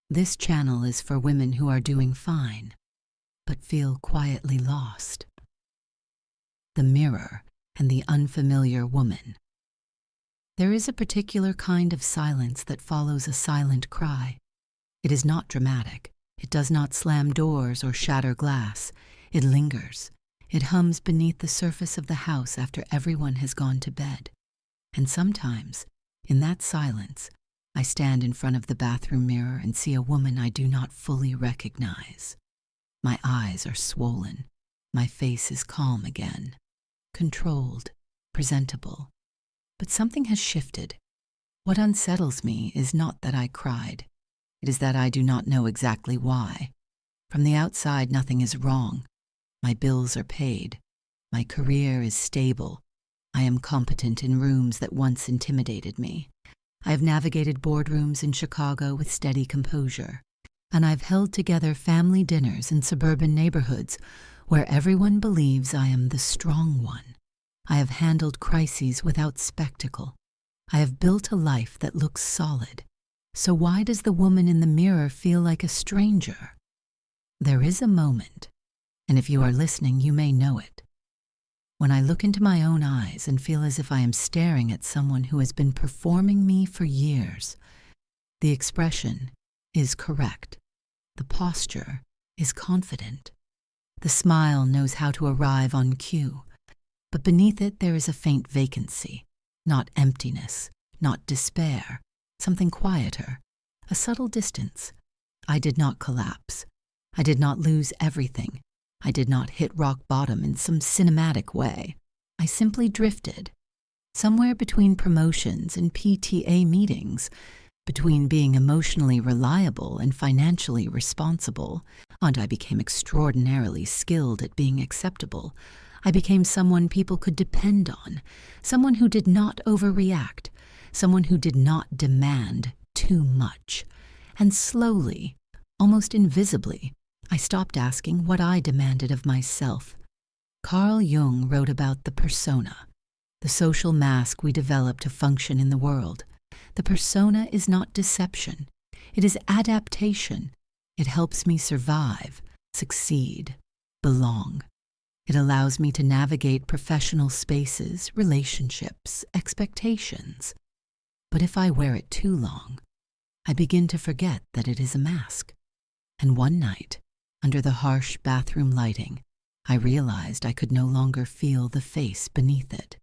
This channel is for women who are doing fine, but feel quietly lost. The mirror and the unfamiliar woman. There is a particular kind of silence that follows a silent cry. It is not dramatic. It does not slam doors or shatter glass. It lingers. It hums beneath the surface of the house after everyone has gone to bed. And sometimes, in that silence, I stand in front of the bathroom mirror and see a woman I do not fully recognize. My eyes are swollen. My face is calm again, controlled, presentable. But something has shifted. What unsettles me is not that I cried. It is that I do not know exactly why. From the outside, nothing is wrong. My bills are paid. My career is stable. I am competent in rooms that once intimidated me. I have navigated boardrooms in Chicago with steady composure, and I've held together family dinners in suburban neighborhoods where everyone believes I am the strong one. I have handled crises without spectacle. I have built a life that looks solid. So why does the woman in the mirror feel like a stranger? There is a moment, and if you are listening, you may know it, when I look into my own eyes and feel as if I am staring at someone who has been performing me for years. The expression is correct. The posture is confident. The smile knows how to arrive on cue. But beneath it there is a faint vacancy, not emptiness, not despair, something quieter, a subtle distance. I did not collapse. I did not lose everything. I did not hit rock bottom in some cinematic way. I simply drifted. Somewhere between promotions and PTA meetings, between being emotionally reliable and financially responsible, and I became extraordinarily skilled at being acceptable. I became someone people could depend on, someone who did not overreact, someone who did not demand too much. And slowly, almost invisibly, I stopped asking what I demanded of myself. Carl Jung wrote about the persona, the social mask we develop to function in the world. The persona is not deception. It is adaptation. It helps me survive, succeed, belong. It allows me to navigate professional spaces, relationships, expectations. But if I wear it too long, I begin to forget that it is a mask. And one night, under the harsh bathroom lighting, I realized I could no longer feel the face beneath it.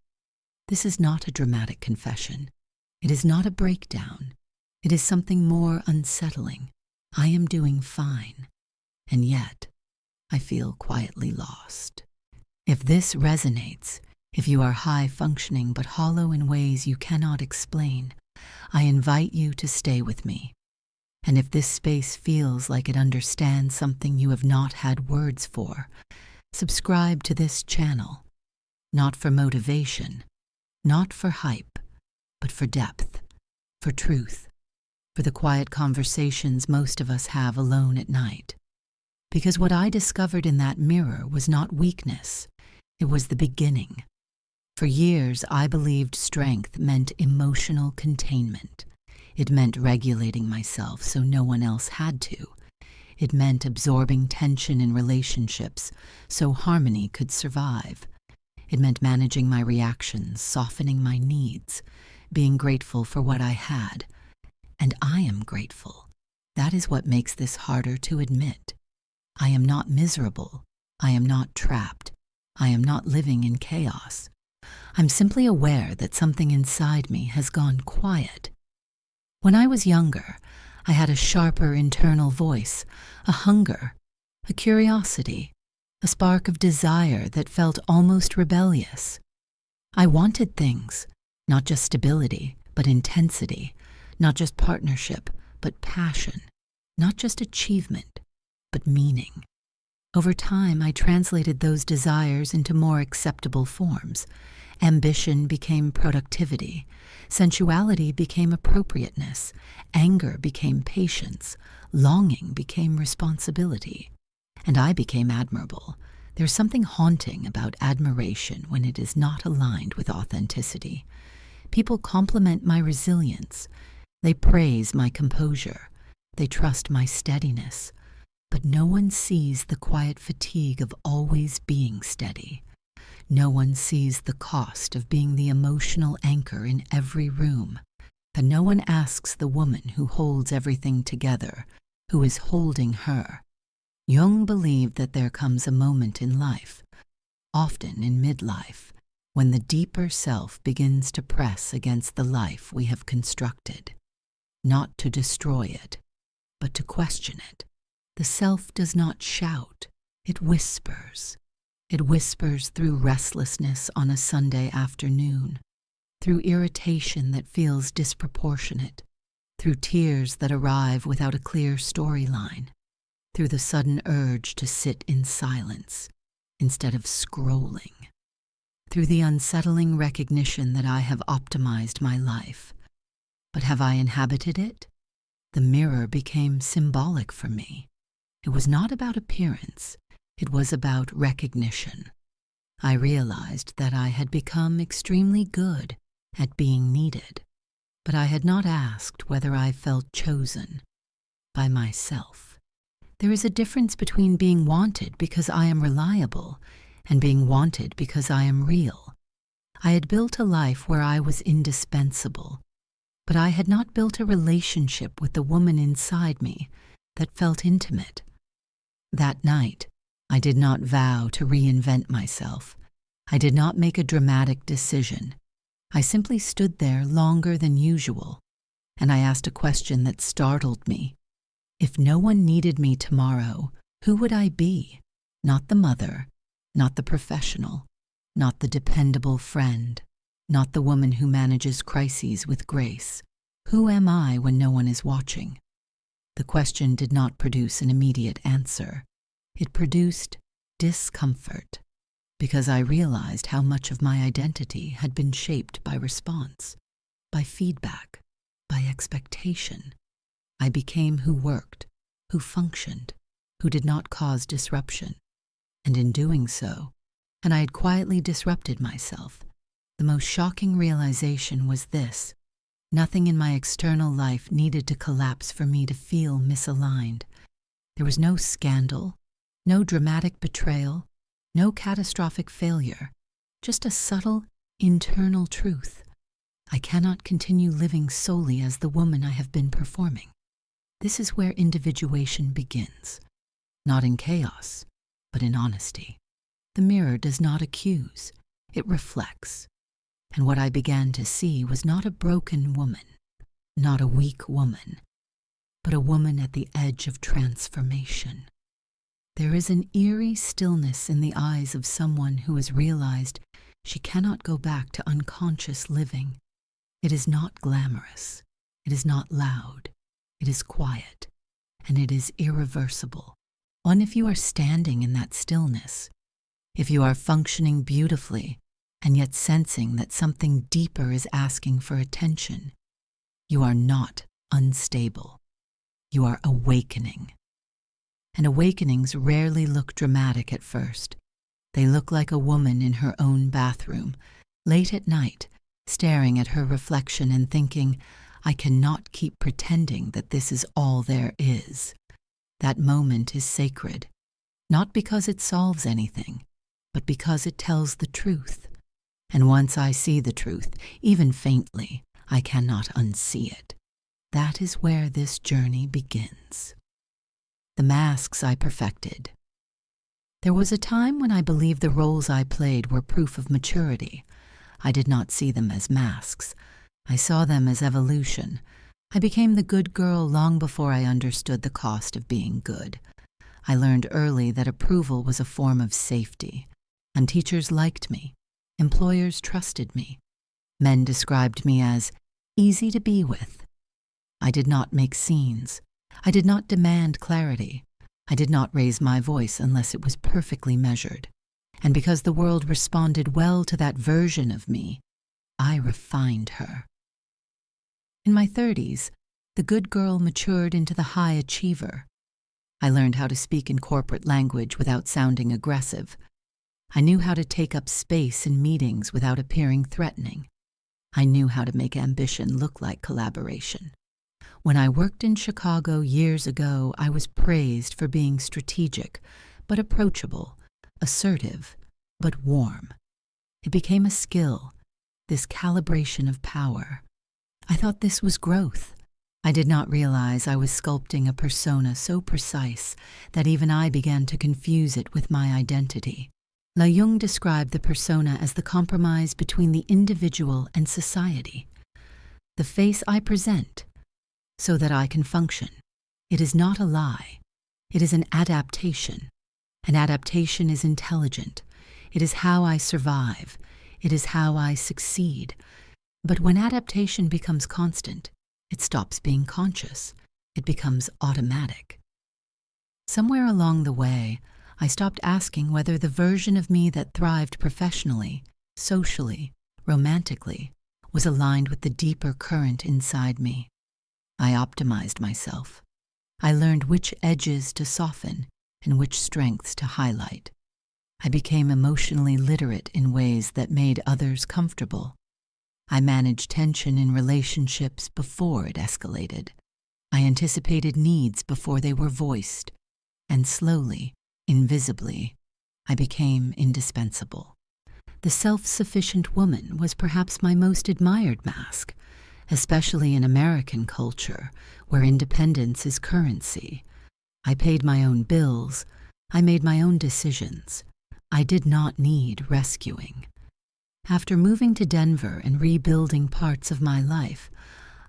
This is not a dramatic confession. It is not a breakdown. It is something more unsettling. I am doing fine, and yet I feel quietly lost. If this resonates, if you are high-functioning but hollow in ways you cannot explain, I invite you to stay with me. And if this space feels like it understands something you have not had words for, subscribe to this channel. Not for motivation, not for hype, but for depth, for truth, for the quiet conversations most of us have alone at night. Because what I discovered in that mirror was not weakness, it was the beginning. For years, I believed strength meant emotional containment. It meant regulating myself so no one else had to. It meant absorbing tension in relationships so harmony could survive. It meant managing my reactions, softening my needs, being grateful for what I had. And I am grateful. That is what makes this harder to admit. I am not miserable. I am not trapped. I am not living in chaos. I'm simply aware that something inside me has gone quiet. When I was younger, I had a sharper internal voice, a hunger, a curiosity, a spark of desire that felt almost rebellious. I wanted things, not just stability, but intensity, not just partnership, but passion, not just achievement, but meaning. Over time, I translated those desires into more acceptable forms. Ambition became productivity. Sensuality became appropriateness. Anger became patience. Longing became responsibility. And I became admirable. There's something haunting about admiration when it is not aligned with authenticity. People compliment my resilience. They praise my composure. They trust my steadiness, but no one sees the quiet fatigue of always being steady. No one sees the cost of being the emotional anchor in every room, and no one asks the woman who holds everything together, who is holding her. Jung believed that there comes a moment in life, often in midlife, when the deeper self begins to press against the life we have constructed, not to destroy it, but to question it. The self does not shout, it whispers. It whispers through restlessness on a Sunday afternoon, through irritation that feels disproportionate, through tears that arrive without a clear storyline, through the sudden urge to sit in silence instead of scrolling, through the unsettling recognition that I have optimized my life. But have I inhabited it? The mirror became symbolic for me. It was not about appearance. It was about recognition. I realized that I had become extremely good at being needed, but I had not asked whether I felt chosen by myself. There is a difference between being wanted because I am reliable and being wanted because I am real. I had built a life where I was indispensable, but I had not built a relationship with the woman inside me that felt intimate. That night, I did not vow to reinvent myself. I did not make a dramatic decision. I simply stood there longer than usual, and I asked a question that startled me. If no one needed me tomorrow, who would I be? Not the mother, not the professional, not the dependable friend, not the woman who manages crises with grace. Who am I when no one is watching? The question did not produce an immediate answer. It produced discomfort, because I realized how much of my identity had been shaped by response, by feedback, by expectation. I became who worked, who functioned, who did not cause disruption. And in doing so, and I had quietly disrupted myself, the most shocking realization was this: nothing in my external life needed to collapse for me to feel misaligned. There was no scandal, no dramatic betrayal, no catastrophic failure, just a subtle, internal truth. I cannot continue living solely as the woman I have been performing. This is where individuation begins, not in chaos, but in honesty. The mirror does not accuse, it reflects. And what I began to see was not a broken woman, not a weak woman, but a woman at the edge of transformation. There is an eerie stillness in the eyes of someone who has realized she cannot go back to unconscious living. It is not glamorous, it is not loud, it is quiet, and it is irreversible. And if you are standing in that stillness, if you are functioning beautifully and yet sensing that something deeper is asking for attention, you are not unstable. You are awakening. And awakenings rarely look dramatic at first. They look like a woman in her own bathroom, late at night, staring at her reflection and thinking, I cannot keep pretending that this is all there is. That moment is sacred, not because it solves anything, but because it tells the truth. And once I see the truth, even faintly, I cannot unsee it. That is where this journey begins. The masks I perfected. There was a time when I believed the roles I played were proof of maturity. I did not see them as masks. I saw them as evolution. I became the good girl long before I understood the cost of being good. I learned early that approval was a form of safety, and teachers liked me. Employers trusted me. Men described me as easy to be with. I did not make scenes. I did not demand clarity. I did not raise my voice unless it was perfectly measured. And because the world responded well to that version of me, I refined her. In my 30s, the good girl matured into the high achiever. I learned how to speak in corporate language without sounding aggressive. I knew how to take up space in meetings without appearing threatening. I knew how to make ambition look like collaboration. When I worked in Chicago years ago, I was praised for being strategic, but approachable, assertive, but warm. It became a skill, this calibration of power. I thought this was growth. I did not realize I was sculpting a persona so precise that even I began to confuse it with my identity. Jung described the persona as the compromise between the individual and society. The face I present, so that I can function. It is not a lie. It is an adaptation. An adaptation is intelligent. It is how I survive. It is how I succeed. But when adaptation becomes constant, it stops being conscious. It becomes automatic. Somewhere along the way, I stopped asking whether the version of me that thrived professionally, socially, romantically, was aligned with the deeper current inside me. I optimized myself. I learned which edges to soften and which strengths to highlight. I became emotionally literate in ways that made others comfortable. I managed tension in relationships before it escalated. I anticipated needs before they were voiced. And slowly, invisibly, I became indispensable. The self-sufficient woman was perhaps my most admired mask, especially in American culture, where independence is currency. I paid my own bills. I made my own decisions. I did not need rescuing. After moving to Denver and rebuilding parts of my life,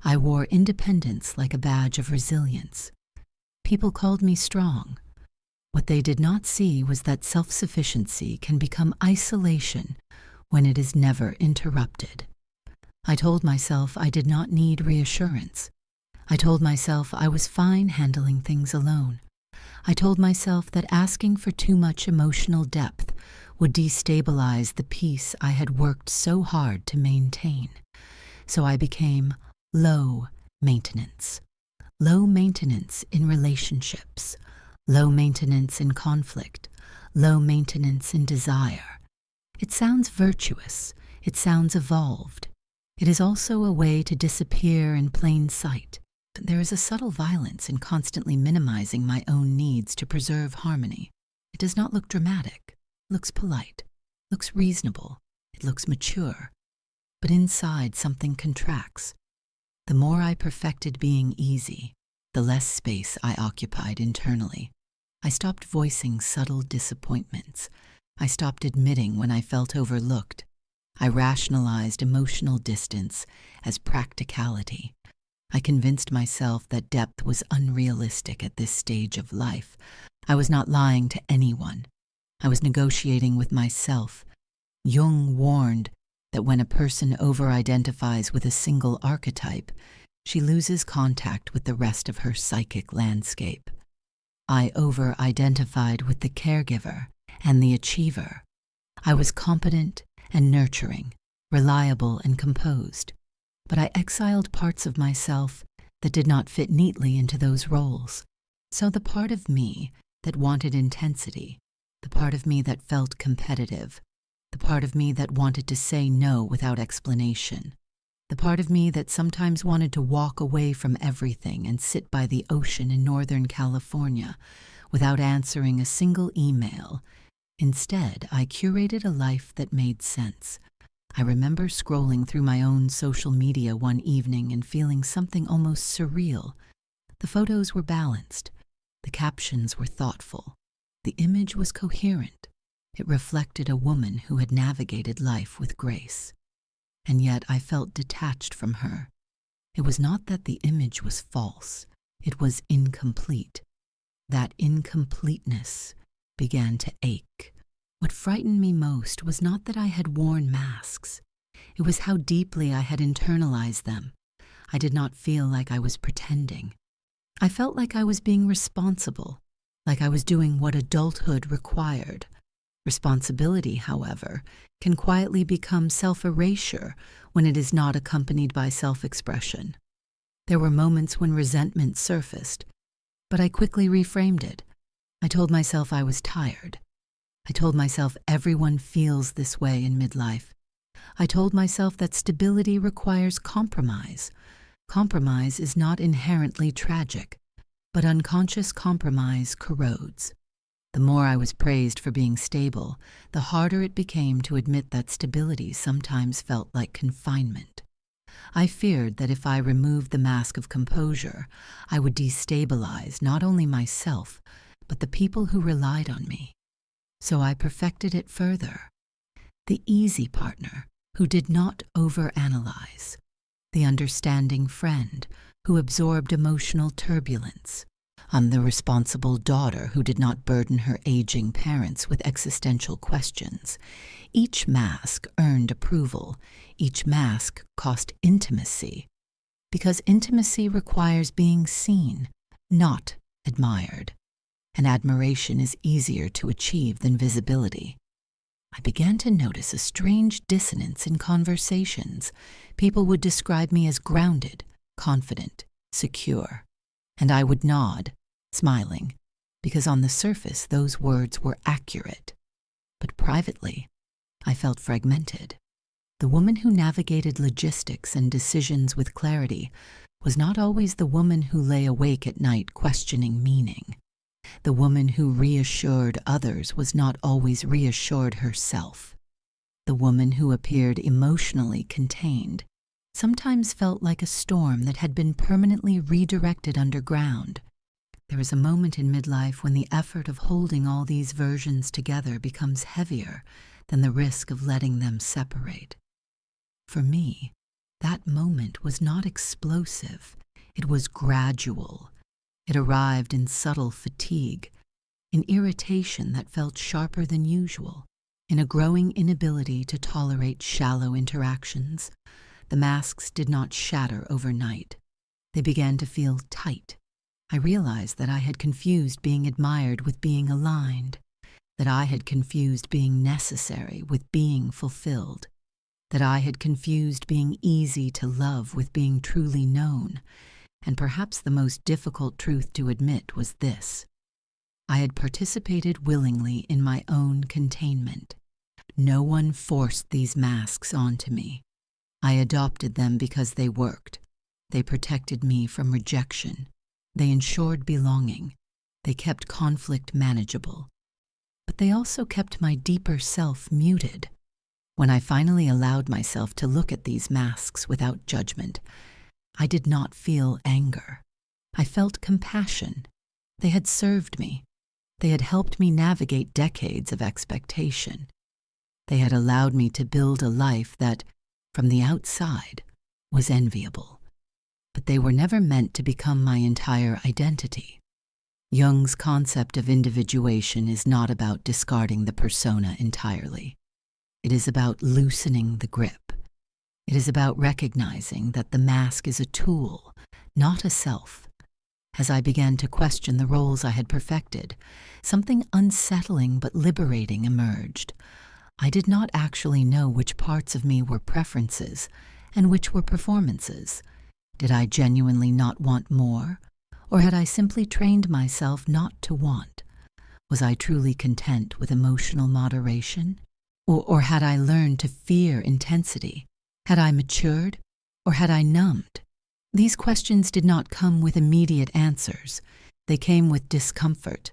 I wore independence like a badge of resilience. People called me strong. What they did not see was that self-sufficiency can become isolation when it is never interrupted. I told myself I did not need reassurance. I told myself I was fine handling things alone. I told myself that asking for too much emotional depth would destabilize the peace I had worked so hard to maintain. So I became low maintenance. Low maintenance in relationships. Low maintenance in conflict. Low maintenance in desire. It sounds virtuous. It sounds evolved. It is also a way to disappear in plain sight. But there is a subtle violence in constantly minimizing my own needs to preserve harmony. It does not look dramatic. It looks polite. It looks reasonable. It looks mature. But inside something contracts. The more I perfected being easy, the less space I occupied internally. I stopped voicing subtle disappointments. I stopped admitting when I felt overlooked. I rationalized emotional distance as practicality. I convinced myself that depth was unrealistic at this stage of life. I was not lying to anyone. I was negotiating with myself. Jung warned that when a person over-identifies with a single archetype, she loses contact with the rest of her psychic landscape. I over-identified with the caregiver and the achiever. I was competent and nurturing, reliable and composed, but I exiled parts of myself that did not fit neatly into those roles. So the part of me that wanted intensity, the part of me that felt competitive, the part of me that wanted to say no without explanation, the part of me that sometimes wanted to walk away from everything and sit by the ocean in Northern California without answering a single email. Instead, I curated a life that made sense. I remember scrolling through my own social media one evening and feeling something almost surreal. The photos were balanced. The captions were thoughtful. The image was coherent. It reflected a woman who had navigated life with grace. And yet I felt detached from her. It was not that the image was false. It was incomplete. That incompleteness began to ache. What frightened me most was not that I had worn masks. It was how deeply I had internalized them. I did not feel like I was pretending. I felt like I was being responsible, like I was doing what adulthood required. Responsibility, however, can quietly become self-erasure when it is not accompanied by self-expression. There were moments when resentment surfaced, but I quickly reframed it. I told myself I was tired. I told myself everyone feels this way in midlife. I told myself that stability requires compromise. Compromise is not inherently tragic, but unconscious compromise corrodes. The more I was praised for being stable, the harder it became to admit that stability sometimes felt like confinement. I feared that if I removed the mask of composure, I would destabilize not only myself, but the people who relied on me. So I perfected it further. The easy partner who did not overanalyze. The understanding friend who absorbed emotional turbulence. The responsible daughter who did not burden her aging parents with existential questions. Each mask earned approval. Each mask cost intimacy. Because intimacy requires being seen, not admired. And admiration is easier to achieve than visibility. I began to notice a strange dissonance in conversations. People would describe me as grounded, confident, secure. And I would nod, smiling, because on the surface those words were accurate. But privately, I felt fragmented. The woman who navigated logistics and decisions with clarity was not always the woman who lay awake at night questioning meaning. The woman who reassured others was not always reassured herself. The woman who appeared emotionally contained sometimes felt like a storm that had been permanently redirected underground. There is a moment in midlife when the effort of holding all these versions together becomes heavier than the risk of letting them separate. For me, that moment was not explosive. It was gradual. It arrived in subtle fatigue, in irritation that felt sharper than usual, in a growing inability to tolerate shallow interactions. The masks did not shatter overnight. They began to feel tight. I realized that I had confused being admired with being aligned, that I had confused being necessary with being fulfilled, that I had confused being easy to love with being truly known. And perhaps the most difficult truth to admit was this. I had participated willingly in my own containment. No one forced these masks onto me. I adopted them because they worked. They protected me from rejection. They ensured belonging. They kept conflict manageable. But they also kept my deeper self muted. When I finally allowed myself to look at these masks without judgment, I did not feel anger. I felt compassion. They had served me. They had helped me navigate decades of expectation. They had allowed me to build a life that, from the outside, was enviable. But they were never meant to become my entire identity. Jung's concept of individuation is not about discarding the persona entirely. It is about loosening the grip. It is about recognizing that the mask is a tool, not a self. As I began to question the roles I had perfected, something unsettling but liberating emerged. I did not actually know which parts of me were preferences and which were performances. Did I genuinely not want more, or had I simply trained myself not to want? Was I truly content with emotional moderation? Or had I learned to fear intensity? Had I matured, or had I numbed? These questions did not come with immediate answers. They came with discomfort,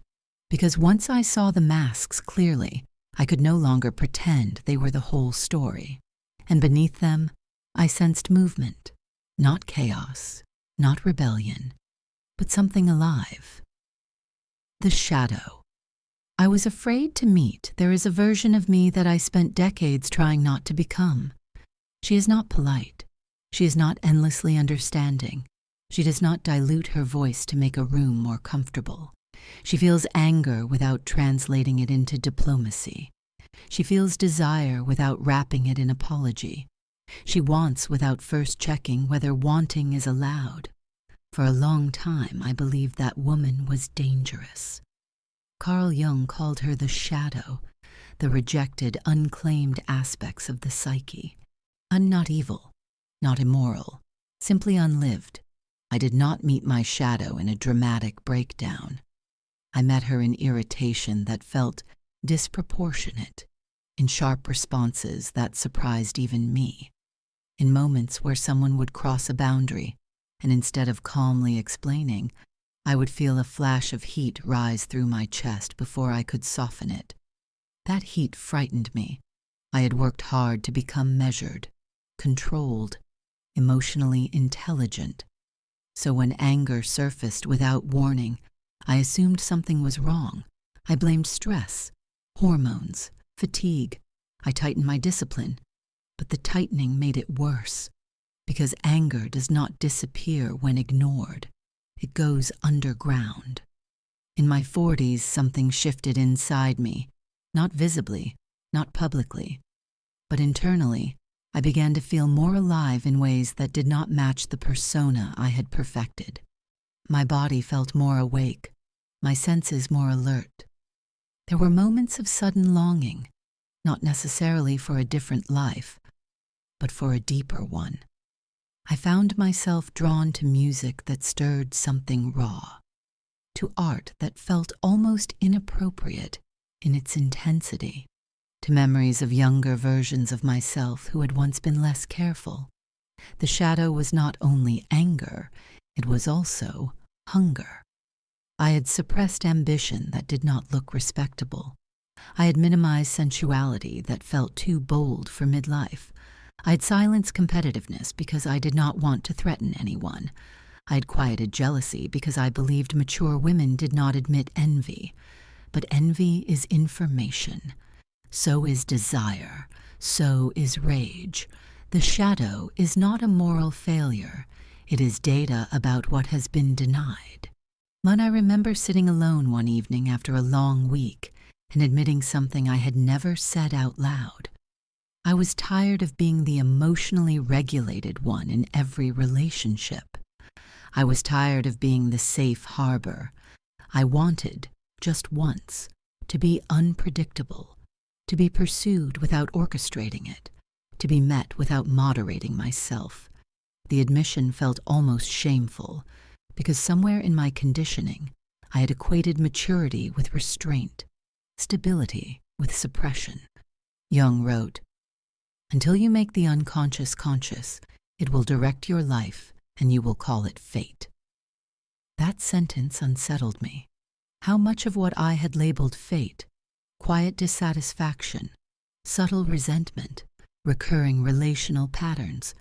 because once I saw the masks clearly, I could no longer pretend they were the whole story. And beneath them, I sensed movement, not chaos, not rebellion, but something alive. The shadow. I was afraid to meet. There is a version of me that I spent decades trying not to become. She is not polite. She is not endlessly understanding. She does not dilute her voice to make a room more comfortable. She feels anger without translating it into diplomacy. She feels desire without wrapping it in apology. She wants without first checking whether wanting is allowed. For a long time, I believed that woman was dangerous. Carl Jung called her the shadow, the rejected, unclaimed aspects of the psyche. Not evil, not immoral, simply unlived. I did not meet my shadow in a dramatic breakdown. I met her in irritation that felt disproportionate, in sharp responses that surprised even me, in moments where someone would cross a boundary, and instead of calmly explaining, I would feel a flash of heat rise through my chest before I could soften it. That heat frightened me. I had worked hard to become measured, controlled, emotionally intelligent. So when anger surfaced without warning, I assumed something was wrong. I blamed stress, hormones, fatigue. I tightened my discipline, but the tightening made it worse, because anger does not disappear when ignored. It goes underground. In my 40s, something shifted inside me, not visibly, not publicly, but internally. I began to feel more alive in ways that did not match the persona I had perfected. My body felt more awake, my senses more alert. There were moments of sudden longing, not necessarily for a different life, but for a deeper one. I found myself drawn to music that stirred something raw, to art that felt almost inappropriate in its intensity, to memories of younger versions of myself who had once been less careful. The shadow was not only anger, it was also hunger. I had suppressed ambition that did not look respectable. I had minimized sensuality that felt too bold for midlife. I had silenced competitiveness because I did not want to threaten anyone. I had quieted jealousy because I believed mature women did not admit envy. But envy is information. So is desire. So is rage. The shadow is not a moral failure. It is data about what has been denied. But I remember sitting alone one evening after a long week and admitting something I had never said out loud. I was tired of being the emotionally regulated one in every relationship. I was tired of being the safe harbor. I wanted, just once, to be unpredictable, to be pursued without orchestrating it, to be met without moderating myself. The admission felt almost shameful, because somewhere in my conditioning, I had equated maturity with restraint, stability with suppression. Jung wrote, "Until you make the unconscious conscious, it will direct your life and you will call it fate." That sentence unsettled me. How much of what I had labeled fate, quiet dissatisfaction, subtle resentment, recurring relational patterns,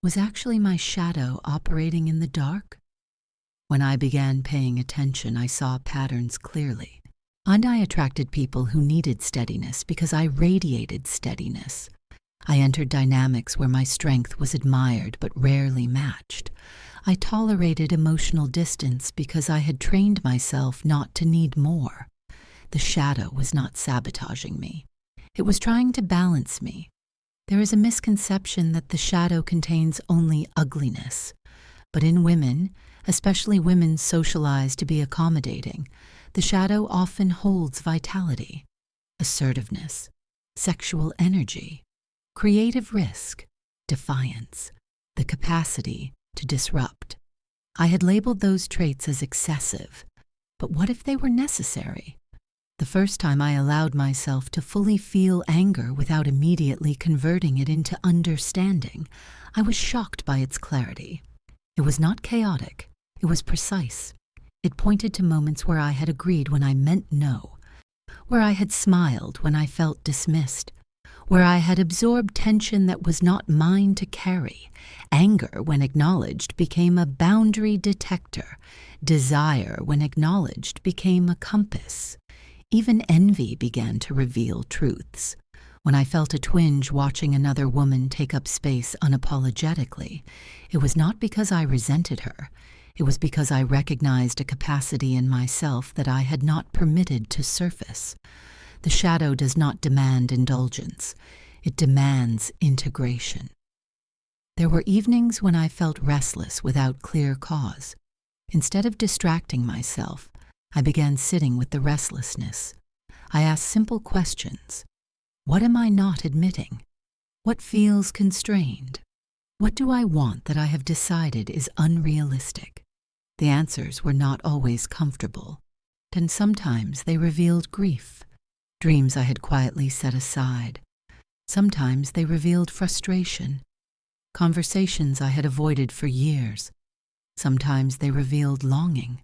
was actually my shadow operating in the dark? When I began paying attention, I saw patterns clearly. And I attracted people who needed steadiness because I radiated steadiness. I entered dynamics where my strength was admired but rarely matched. I tolerated emotional distance because I had trained myself not to need more. The shadow was not sabotaging me. It was trying to balance me. There is a misconception that the shadow contains only ugliness. But in women, especially women socialized to be accommodating, the shadow often holds vitality, assertiveness, sexual energy, creative risk, defiance, the capacity to disrupt. I had labeled those traits as excessive, but what if they were necessary? The first time I allowed myself to fully feel anger without immediately converting it into understanding, I was shocked by its clarity. It was not chaotic, it was precise. It pointed to moments where I had agreed when I meant no, where I had smiled when I felt dismissed, where I had absorbed tension that was not mine to carry. Anger, when acknowledged, became a boundary detector. Desire, when acknowledged, became a compass. Even envy began to reveal truths. When I felt a twinge watching another woman take up space unapologetically, it was not because I resented her. It was because I recognized a capacity in myself that I had not permitted to surface. The shadow does not demand indulgence. It demands integration. There were evenings when I felt restless without clear cause. Instead of distracting myself, I began sitting with the restlessness. I asked simple questions. What am I not admitting? What feels constrained? What do I want that I have decided is unrealistic? The answers were not always comfortable, and sometimes they revealed grief, dreams I had quietly set aside. Sometimes they revealed frustration, conversations I had avoided for years, Sometimes they revealed longing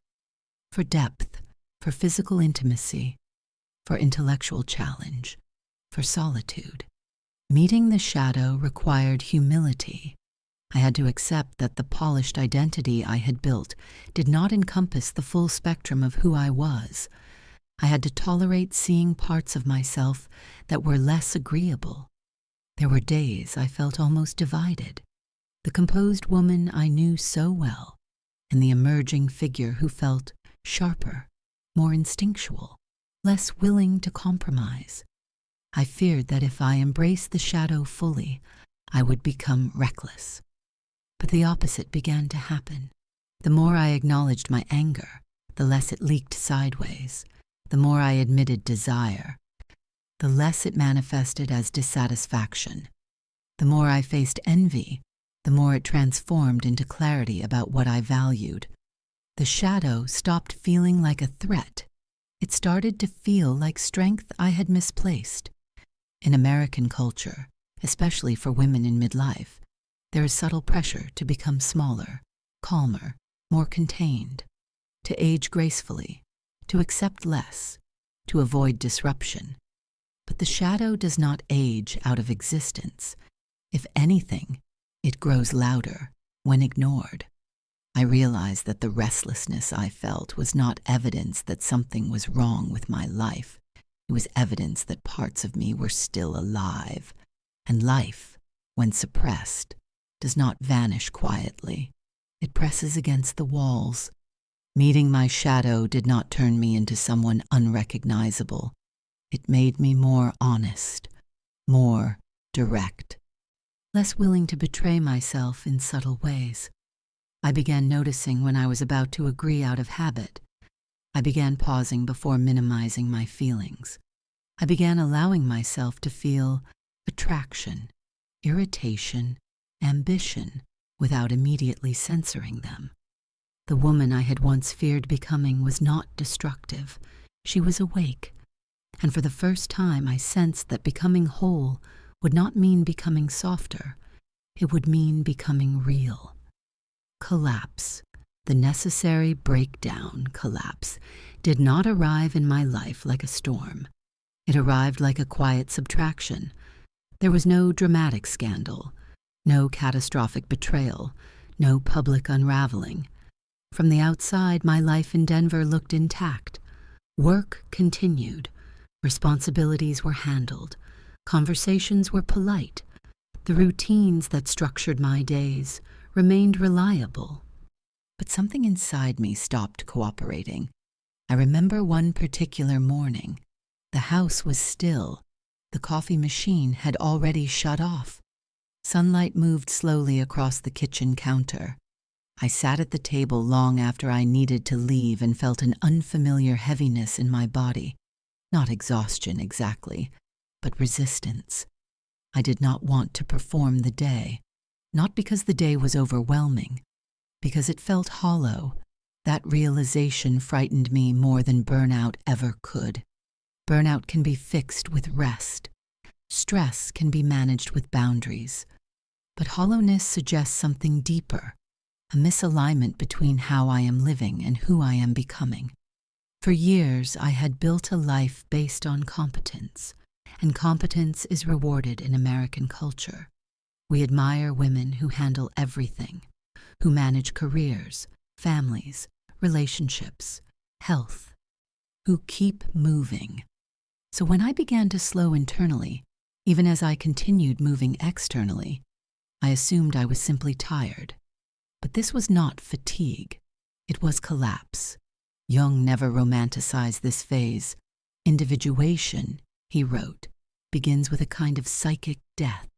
for depth, for physical intimacy, for intellectual challenge, for solitude. Meeting the shadow required humility. I had to accept that the polished identity I had built did not encompass the full spectrum of who I was. I had to tolerate seeing parts of myself that were less agreeable. There were days I felt almost divided. The composed woman I knew so well, and the emerging figure who felt sharper, more instinctual, less willing to compromise. I feared that if I embraced the shadow fully, I would become reckless. But the opposite began to happen. The more I acknowledged my anger, the less it leaked sideways. The more I admitted desire, the less it manifested as dissatisfaction. The more I faced envy, the more it transformed into clarity about what I valued. The shadow stopped feeling like a threat. It started to feel like strength I had misplaced. In American culture, especially for women in midlife, there is subtle pressure to become smaller, calmer, more contained, to age gracefully, to accept less, to avoid disruption. But the shadow does not age out of existence. If anything, it grows louder when ignored. I realized that the restlessness I felt was not evidence that something was wrong with my life. It was evidence that parts of me were still alive. And life, when suppressed, does not vanish quietly. It presses against the walls. Meeting my shadow did not turn me into someone unrecognizable. It made me more honest, more direct, less willing to betray myself in subtle ways. I began noticing when I was about to agree out of habit. I began pausing before minimizing my feelings. I began allowing myself to feel attraction, irritation, ambition, without immediately censoring them. The woman I had once feared becoming was not destructive. She was awake. And for the first time, I sensed that becoming whole would not mean becoming softer. It would mean becoming real. Collapse, the necessary breakdown collapse, did not arrive in my life like a storm. It arrived like a quiet subtraction. There was no dramatic scandal, no catastrophic betrayal, no public unraveling. From the outside, my life in Denver looked intact. Work continued. Responsibilities were handled. Conversations were polite. The routines that structured my days remained reliable. But something inside me stopped cooperating. I remember one particular morning. The house was still. The coffee machine had already shut off. Sunlight moved slowly across the kitchen counter. I sat at the table long after I needed to leave and felt an unfamiliar heaviness in my body. Not exhaustion exactly, but resistance. I did not want to perform the day, not because the day was overwhelming, because it felt hollow. That realization frightened me more than burnout ever could. Burnout can be fixed with rest. Stress can be managed with boundaries. But hollowness suggests something deeper. A misalignment between how I am living and who I am becoming. For years, I had built a life based on competence, and competence is rewarded in American culture. We admire women who handle everything, who manage careers, families, relationships, health, who keep moving. So when I began to slow internally, even as I continued moving externally, I assumed I was simply tired. But this was not fatigue. It was collapse. Jung never romanticized this phase. Individuation, he wrote, begins with a kind of psychic death.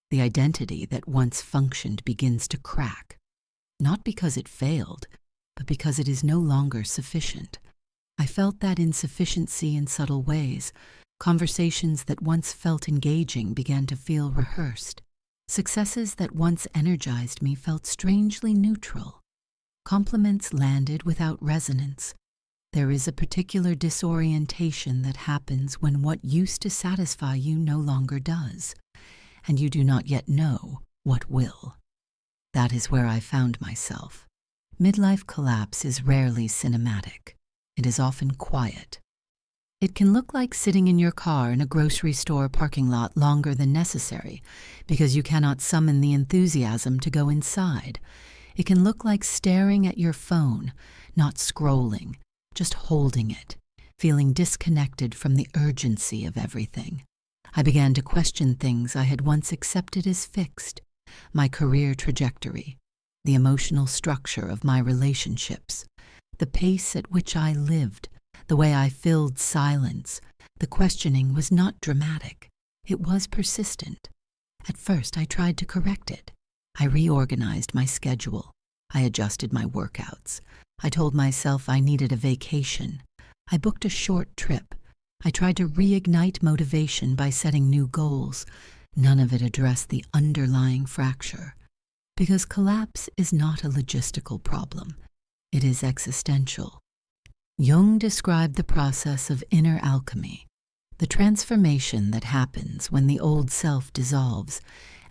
The identity that once functioned begins to crack. Not because it failed, but because it is no longer sufficient. I felt that insufficiency in subtle ways. Conversations that once felt engaging began to feel rehearsed. Successes that once energized me felt strangely neutral. Compliments landed without resonance. There is a particular disorientation that happens when what used to satisfy you no longer does, and you do not yet know what will. That is where I found myself, Midlife collapse is rarely cinematic. It is often quiet. It can look like sitting in your car in a grocery store parking lot longer than necessary because you cannot summon the enthusiasm to go inside. It can look like staring at your phone, not scrolling, just holding it, feeling disconnected from the urgency of everything. I began to question things I had once accepted as fixed: my career trajectory, the emotional structure of my relationships, the pace at which I lived, the way I filled silence. The questioning was not dramatic. It was persistent. At first, I tried to correct it. I reorganized my schedule. I adjusted my workouts. I told myself I needed a vacation. I booked a short trip. I tried to reignite motivation by setting new goals. None of it addressed the underlying fracture. Because collapse is not a logistical problem. It is existential. Jung described the process of inner alchemy, the transformation that happens when the old self dissolves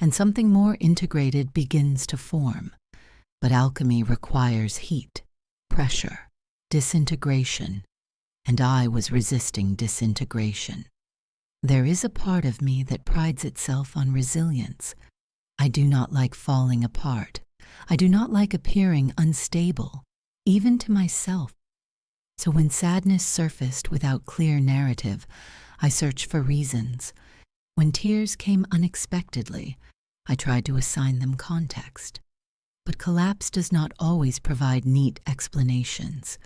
and something more integrated begins to form. But alchemy requires heat, pressure, disintegration, and I was resisting disintegration. There is a part of me that prides itself on resilience. I do not like falling apart. I do not like appearing unstable, even to myself. So when sadness surfaced without clear narrative, I searched for reasons. When tears came unexpectedly, I tried to assign them context. But collapse does not always provide neat explanations.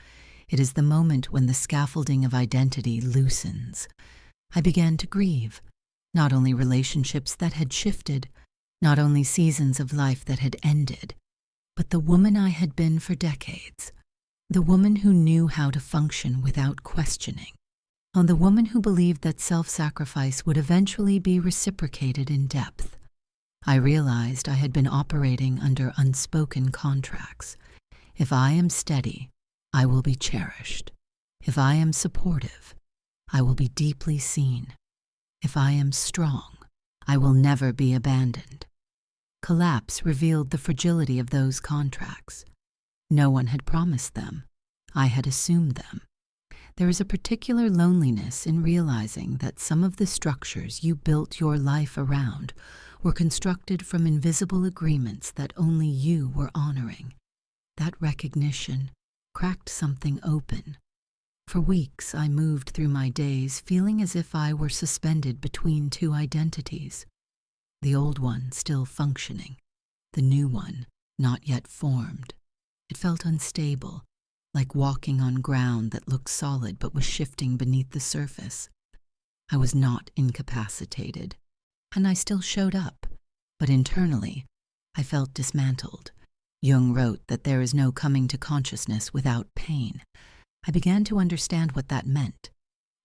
It is the moment when the scaffolding of identity loosens. I began to grieve, not only relationships that had shifted, not only seasons of life that had ended, but the woman I had been for decades. The woman who knew how to function without questioning. On the woman who believed that self-sacrifice would eventually be reciprocated in depth. I realized I had been operating under unspoken contracts. If I am steady, I will be cherished. If I am supportive, I will be deeply seen. If I am strong, I will never be abandoned. Collapse revealed the fragility of those contracts. No one had promised them. I had assumed them. There is a particular loneliness in realizing that some of the structures you built your life around were constructed from invisible agreements that only you were honoring. That recognition cracked something open. For weeks, I moved through my days feeling as if I were suspended between two identities. The old one still functioning, the new one not yet formed. It felt unstable, like walking on ground that looked solid but was shifting beneath the surface. I was not incapacitated, and I still showed up, but internally, I felt dismantled. Jung wrote that there is no coming to consciousness without pain. I began to understand what that meant.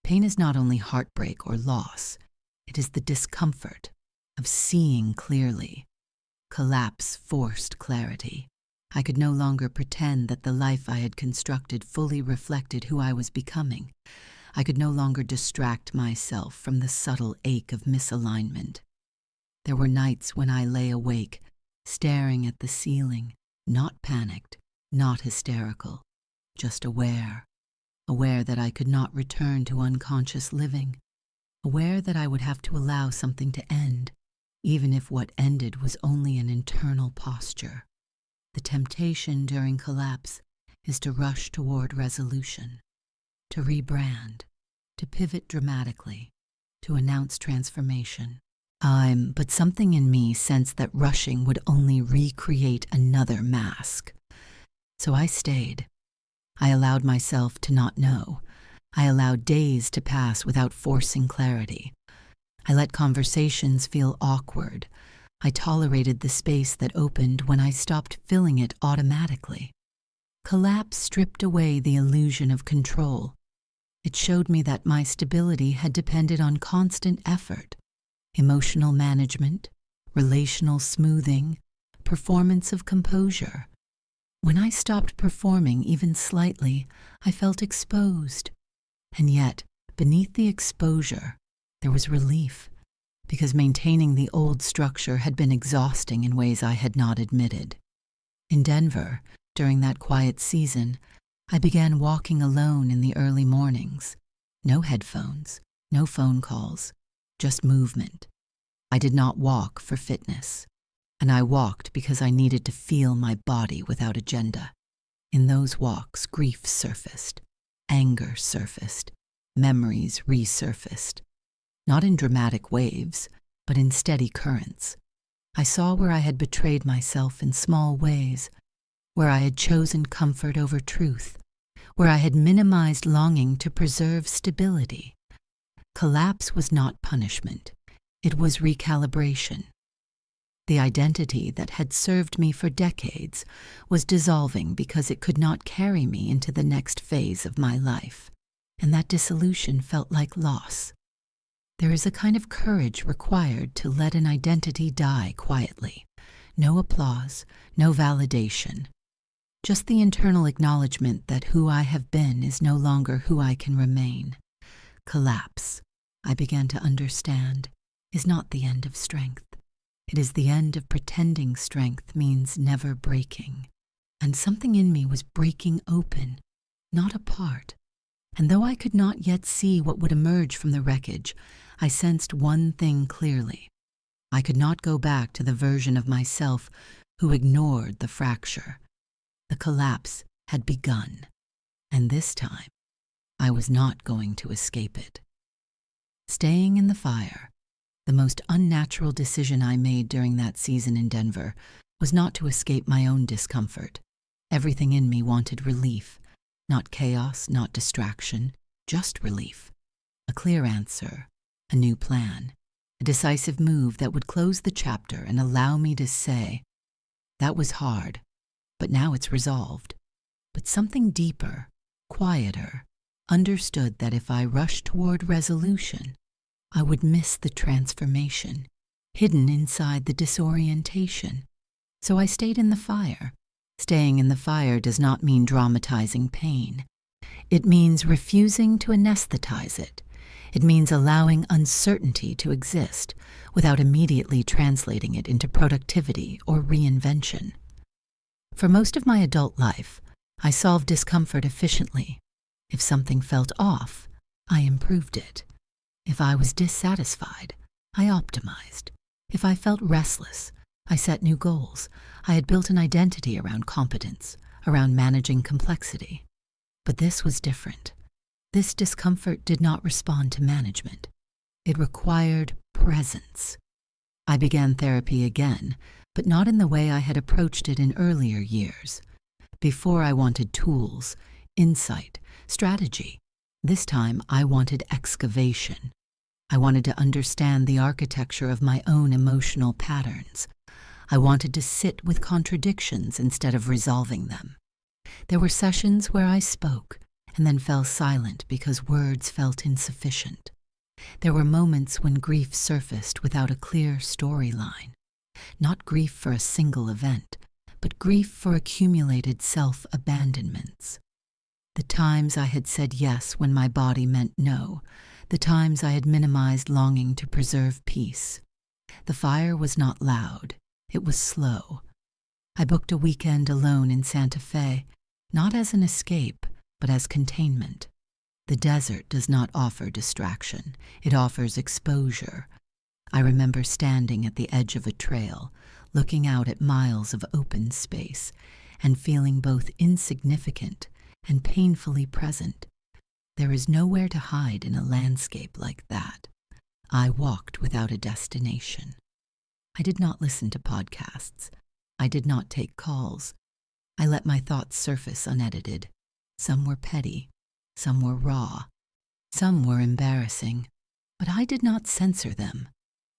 Pain is not only heartbreak or loss, it is the discomfort of seeing clearly. Collapse forced clarity. I could no longer pretend that the life I had constructed fully reflected who I was becoming. I could no longer distract myself from the subtle ache of misalignment. There were nights when I lay awake, staring at the ceiling, not panicked, not hysterical, just aware that I could not return to unconscious living, aware that I would have to allow something to end, even if what ended was only an internal posture. The temptation during collapse is to rush toward resolution, to rebrand, to pivot dramatically, to announce transformation. But something in me sensed that rushing would only recreate another mask. So I stayed. I allowed myself to not know. I allowed days to pass without forcing clarity. I let conversations feel awkward. I tolerated the space that opened when I stopped filling it automatically. Collapse stripped away the illusion of control. It showed me that my stability had depended on constant effort, emotional management, relational smoothing, performance of composure. When I stopped performing even slightly, I felt exposed. And yet, beneath the exposure, there was relief, because maintaining the old structure had been exhausting in ways I had not admitted. In Denver, during that quiet season, I began walking alone in the early mornings. No headphones, no phone calls, just movement. I did not walk for fitness, and I walked because I needed to feel my body without agenda. In those walks, grief surfaced, anger surfaced, memories resurfaced. Not in dramatic waves, but in steady currents. I saw where I had betrayed myself in small ways, where I had chosen comfort over truth, where I had minimized longing to preserve stability. Collapse was not punishment. It was recalibration. The identity that had served me for decades was dissolving because it could not carry me into the next phase of my life, and that dissolution felt like loss. There is a kind of courage required to let an identity die quietly. No applause, no validation. Just the internal acknowledgement that who I have been is no longer who I can remain. Collapse, I began to understand, is not the end of strength. It is the end of pretending strength means never breaking. And something in me was breaking open, not apart. And though I could not yet see what would emerge from the wreckage, I sensed one thing clearly. I could not go back to the version of myself who ignored the fracture. The collapse had begun, and this time, I was not going to escape it. Staying in the fire, the most unnatural decision I made during that season in Denver was not to escape my own discomfort. Everything in me wanted relief, not chaos, not distraction, just relief. A clear answer, a new plan, a decisive move that would close the chapter and allow me to say, that was hard, but now it's resolved. But something deeper, quieter, understood that if I rushed toward resolution, I would miss the transformation, hidden inside the disorientation. So I stayed in the fire. Staying in the fire does not mean dramatizing pain. It means refusing to anesthetize it. It means allowing uncertainty to exist without immediately translating it into productivity or reinvention. For most of my adult life, I solved discomfort efficiently. If something felt off, I improved it. If I was dissatisfied, I optimized. If I felt restless, I set new goals. I had built an identity around competence, around managing complexity. But this was different. This discomfort did not respond to management. It required presence. I began therapy again, but not in the way I had approached it in earlier years. Before I wanted tools, insight, strategy. This time I wanted excavation. I wanted to understand the architecture of my own emotional patterns. I wanted to sit with contradictions instead of resolving them. There were sessions where I spoke and then fell silent because words felt insufficient. There were moments when grief surfaced without a clear storyline. Not grief for a single event, but grief for accumulated self-abandonments. The times I had said yes when my body meant no, the times I had minimized longing to preserve peace. The fire was not loud, it was slow. I booked a weekend alone in Santa Fe, not as an escape, but as containment. The desert does not offer distraction, it offers exposure. I remember standing at the edge of a trail, looking out at miles of open space, and feeling both insignificant and painfully present. There is nowhere to hide in a landscape like that. I walked without a destination. I did not listen to podcasts. I did not take calls. I let my thoughts surface unedited. Some were petty, some were raw, some were embarrassing, but I did not censor them.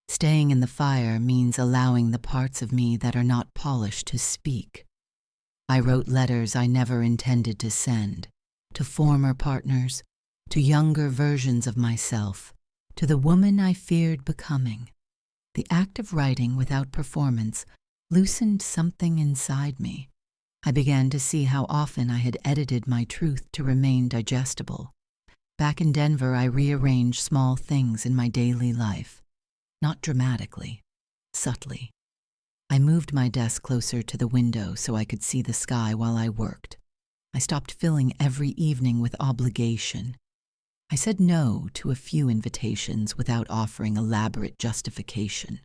Staying in the fire means allowing the parts of me that are not polished to speak. I wrote letters I never intended to send, to former partners, to younger versions of myself, to the woman I feared becoming. The act of writing without performance loosened something inside me. I began to see how often I had edited my truth to remain digestible. Back in Denver, I rearranged small things in my daily life. Not dramatically, subtly. I moved my desk closer to the window so I could see the sky while I worked. I stopped filling every evening with obligation. I said no to a few invitations without offering elaborate justification.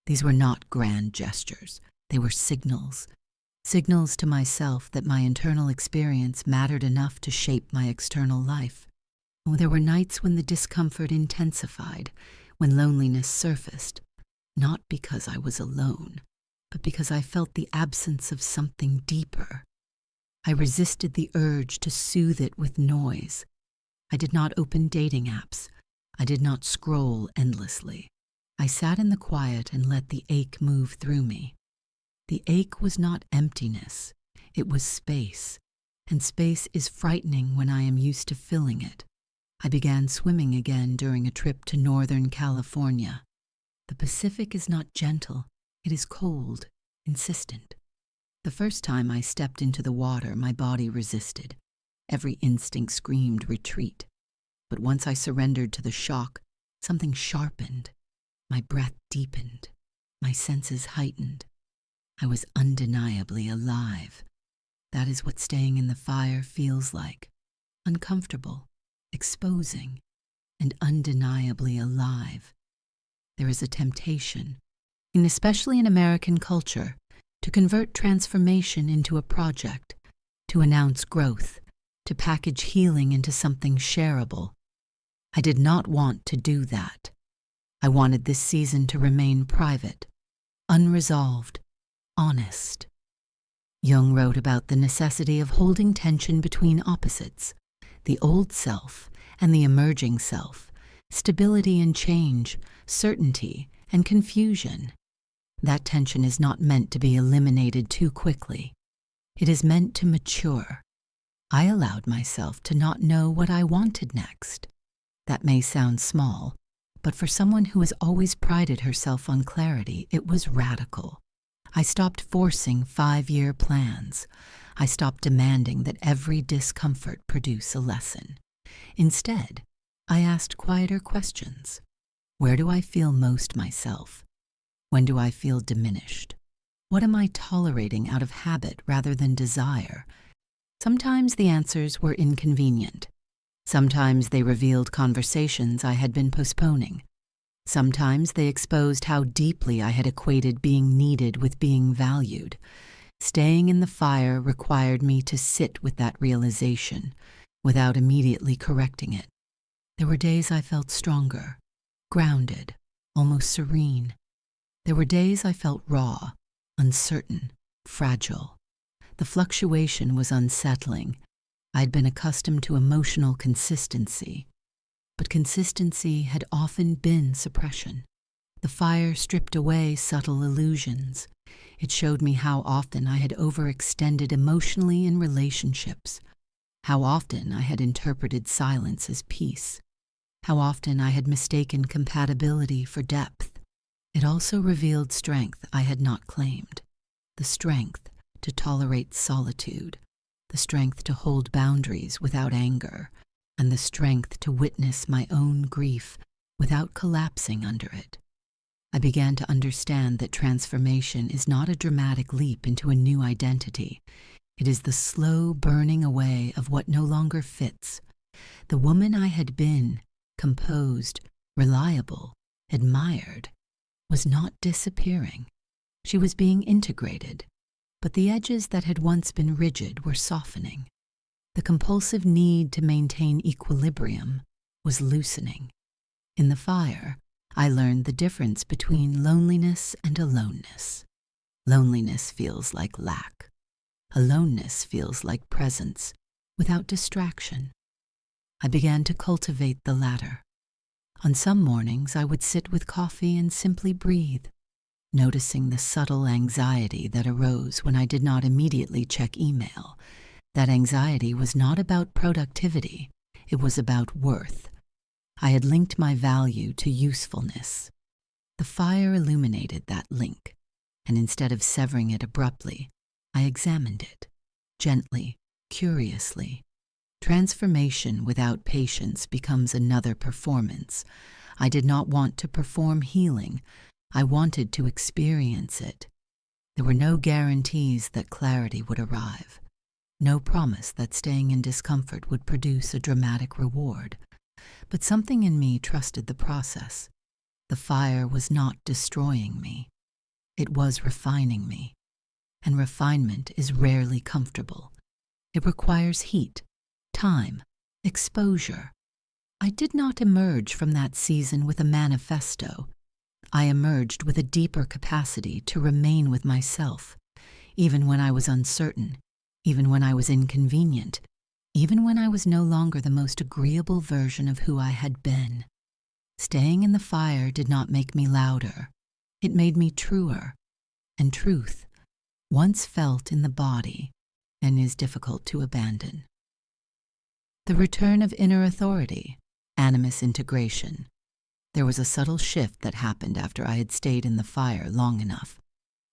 These were not grand gestures. They were signals. Signals to myself that my internal experience mattered enough to shape my external life. Oh, there were nights when the discomfort intensified, when loneliness surfaced, not because I was alone, but because I felt the absence of something deeper. I resisted the urge to soothe it with noise. I did not open dating apps. I did not scroll endlessly. I sat in the quiet and let the ache move through me. The ache was not emptiness. It was space, and space is frightening when I am used to filling it. I began swimming again during a trip to Northern California. The Pacific is not gentle. It is cold, insistent. The first time I stepped into the water, my body resisted. Every instinct screamed retreat. But once I surrendered to the shock, something sharpened. My breath deepened. My senses heightened. I was undeniably alive. That is what staying in the fire feels like. Uncomfortable, exposing, and undeniably alive. There is a temptation, and especially in American culture, to convert transformation into a project, to announce growth, to package healing into something shareable. I did not want to do that. I wanted this season to remain private, unresolved, honest. Jung wrote about the necessity of holding tension between opposites, the old self and the emerging self, stability and change, certainty and confusion. That tension is not meant to be eliminated too quickly. It is meant to mature. I allowed myself to not know what I wanted next. That may sound small, but for someone who has always prided herself on clarity, it was radical. I stopped forcing 5-year plans. I stopped demanding that every discomfort produce a lesson. Instead, I asked quieter questions. Where do I feel most myself? When do I feel diminished? What am I tolerating out of habit rather than desire? Sometimes the answers were inconvenient. Sometimes they revealed conversations I had been postponing. Sometimes they exposed how deeply I had equated being needed with being valued. Staying in the fire required me to sit with that realization without immediately correcting it. There were days I felt stronger, grounded, almost serene. There were days I felt raw, uncertain, fragile. The fluctuation was unsettling. I'd been accustomed to emotional consistency, but consistency had often been suppression. The fire stripped away subtle illusions. It showed me how often I had overextended emotionally in relationships, how often I had interpreted silence as peace, how often I had mistaken compatibility for depth. It also revealed strength I had not claimed, the strength to tolerate solitude, the strength to hold boundaries without anger, and the strength to witness my own grief without collapsing under it. I began to understand that transformation is not a dramatic leap into a new identity. It is the slow burning away of what no longer fits. The woman I had been, composed, reliable, admired, was not disappearing. She was being integrated, but the edges that had once been rigid were softening. The compulsive need to maintain equilibrium was loosening. In the fire, I learned the difference between loneliness and aloneness. Loneliness feels like lack. Aloneness feels like presence, without distraction. I began to cultivate the latter. On some mornings, I would sit with coffee and simply breathe, noticing the subtle anxiety that arose when I did not immediately check email. That anxiety was not about productivity, it was about worth. I had linked my value to usefulness. The fire illuminated that link, and instead of severing it abruptly, I examined it, gently, curiously. Transformation without patience becomes another performance. I did not want to perform healing. I wanted to experience it. There were no guarantees that clarity would arrive, no promise that staying in discomfort would produce a dramatic reward. But something in me trusted the process. The fire was not destroying me. It was refining me. And refinement is rarely comfortable. It requires heat, time, exposure. I did not emerge from that season with a manifesto. I emerged with a deeper capacity to remain with myself, even when I was uncertain, even when I was inconvenient, even when I was no longer the most agreeable version of who I had been. Staying in the fire did not make me louder. It made me truer. And truth, once felt in the body, and is difficult to abandon. The return of inner authority, animus integration. There was a subtle shift that happened after I had stayed in the fire long enough.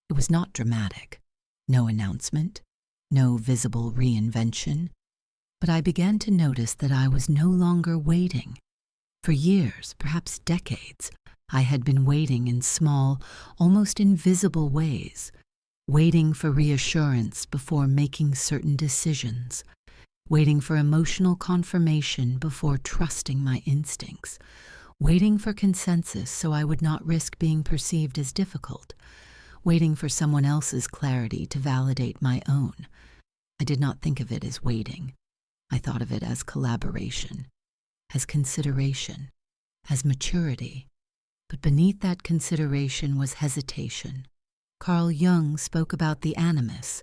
It was not dramatic, no announcement, no visible reinvention, but I began to notice that I was no longer waiting. For years, perhaps decades, I had been waiting in small, almost invisible ways, waiting for reassurance before making certain decisions, waiting for emotional confirmation before trusting my instincts, waiting for consensus so I would not risk being perceived as difficult, waiting for someone else's clarity to validate my own. I did not think of it as waiting. I thought of it as collaboration, as consideration, as maturity. But beneath that consideration was hesitation. Carl Jung spoke about the animus,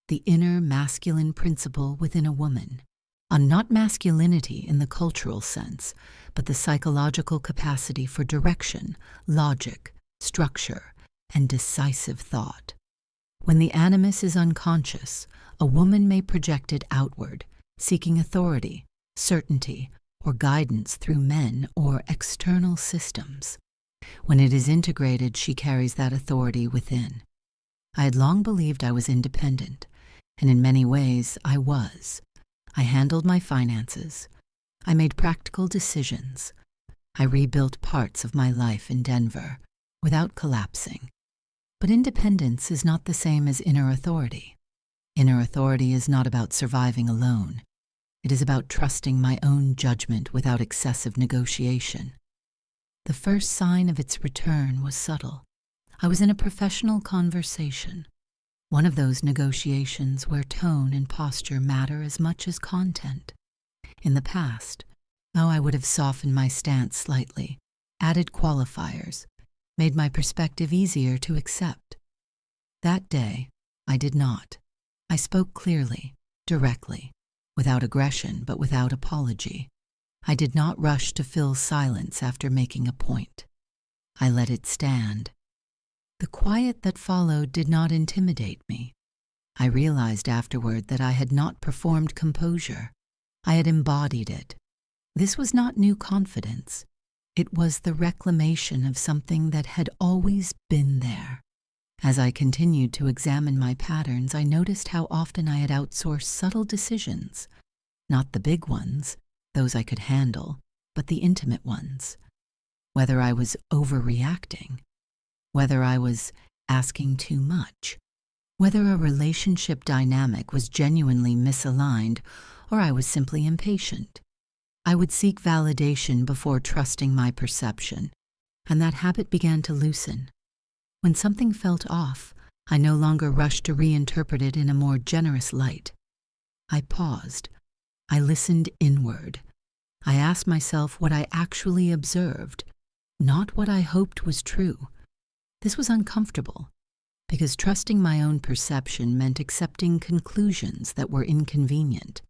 the inner masculine principle within a woman, on not masculinity in the cultural sense, but the psychological capacity for direction, logic, structure, and decisive thought. When the animus is unconscious, a woman may project it outward, seeking authority, certainty, or guidance through men or external systems. When it is integrated, she carries that authority within. I had long believed I was independent, and in many ways I was. I handled my finances. I made practical decisions. I rebuilt parts of my life in Denver without collapsing. But independence is not the same as inner authority. Inner authority is not about surviving alone. It is about trusting my own judgment without excessive negotiation. The first sign of its return was subtle. I was in a professional conversation, one of those negotiations where tone and posture matter as much as content. In the past, I would have softened my stance slightly, added qualifiers, made my perspective easier to accept. That day, I did not. I spoke clearly, directly, without aggression but without apology. I did not rush to fill silence after making a point. I let it stand. The quiet that followed did not intimidate me. I realized afterward that I had not performed composure. I had embodied it. This was not new confidence. It was the reclamation of something that had always been there. As I continued to examine my patterns, I noticed how often I had outsourced subtle decisions, not the big ones, those I could handle, but the intimate ones. Whether I was overreacting, whether I was asking too much, whether a relationship dynamic was genuinely misaligned, or I was simply impatient. I would seek validation before trusting my perception, and that habit began to loosen. When something felt off, I no longer rushed to reinterpret it in a more generous light. I paused. I listened inward. I asked myself what I actually observed, not what I hoped was true. This was uncomfortable, because trusting my own perception meant accepting conclusions that were inconvenient.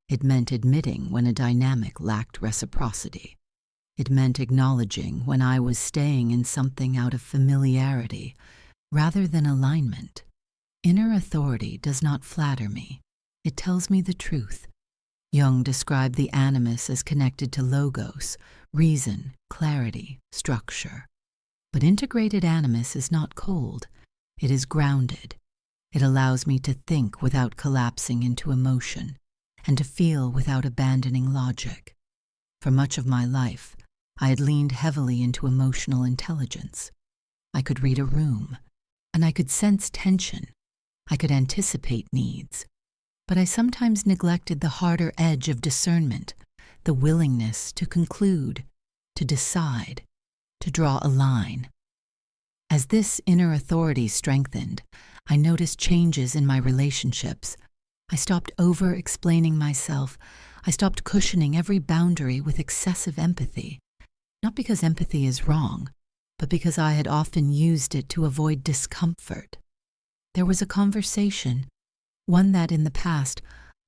It meant admitting when a dynamic lacked reciprocity. It meant acknowledging when I was staying in something out of familiarity rather than alignment. Inner authority does not flatter me. It tells me the truth. Jung described the animus as connected to logos, reason, clarity, structure. But integrated animus is not cold. It is grounded. It allows me to think without collapsing into emotion, and to feel without abandoning logic. For much of my life, I had leaned heavily into emotional intelligence. I could read a room. and I could sense tension. I could anticipate needs. But I sometimes neglected the harder edge of discernment, the willingness to conclude, to decide, to draw a line. As this inner authority strengthened, I noticed changes in my relationships. I stopped over-explaining myself. I stopped cushioning every boundary with excessive empathy. Not because empathy is wrong, but because I had often used it to avoid discomfort. There was a conversation, one that in the past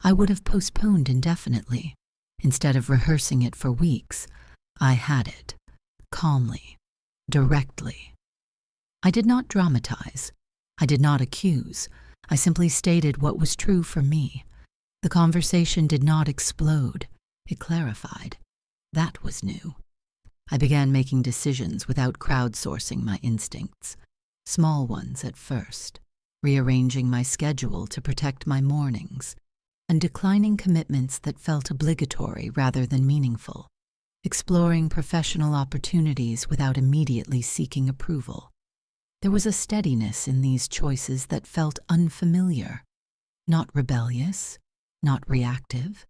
I would have postponed indefinitely. Instead of rehearsing it for weeks, I had it, calmly, directly. I did not dramatize. I did not accuse. I simply stated what was true for me. The conversation did not explode. It clarified. That was new. I began making decisions without crowdsourcing my instincts, small ones at first, rearranging my schedule to protect my mornings, and declining commitments that felt obligatory rather than meaningful, exploring professional opportunities without immediately seeking approval. There was a steadiness in these choices that felt unfamiliar, not rebellious, not reactive,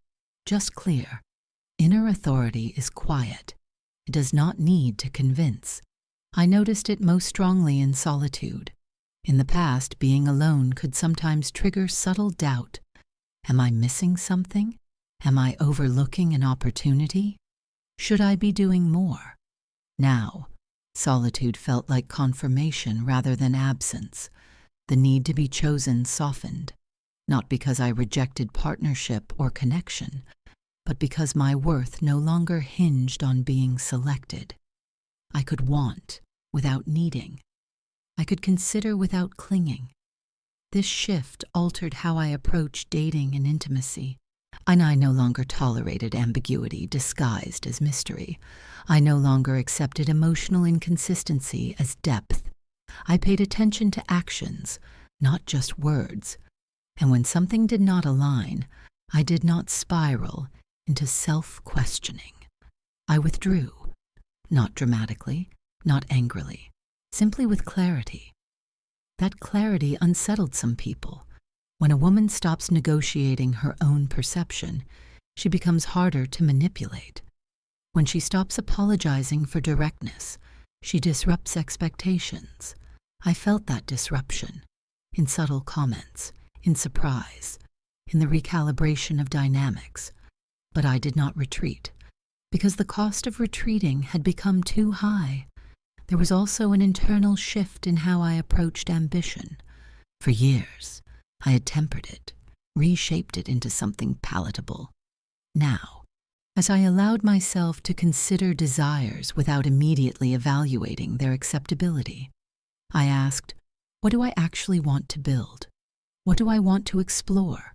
just clear. Inner authority is quiet. It does not need to convince. I noticed it most strongly in solitude. In the past, being alone could sometimes trigger subtle doubt. Am I missing something? Am I overlooking an opportunity? Should I be doing more? Now, solitude felt like confirmation rather than absence. The need to be chosen softened, not because I rejected partnership or connection, but because my worth no longer hinged on being selected. I could want without needing. I could consider without clinging. This shift altered how I approached dating and intimacy. And I no longer tolerated ambiguity disguised as mystery. I no longer accepted emotional inconsistency as depth. I paid attention to actions, not just words. And when something did not align, I did not spiral into self-questioning. I withdrew, not dramatically, not angrily, simply with clarity. That clarity unsettled some people. When a woman stops negotiating her own perception, she becomes harder to manipulate. When she stops apologizing for directness, she disrupts expectations. I felt that disruption in subtle comments, in surprise, in the recalibration of dynamics. But I did not retreat, because the cost of retreating had become too high. There was also an internal shift in how I approached ambition. For years, I had tempered it, reshaped it into something palatable. Now, as I allowed myself to consider desires without immediately evaluating their acceptability, I asked, what do I actually want to build? What do I want to explore?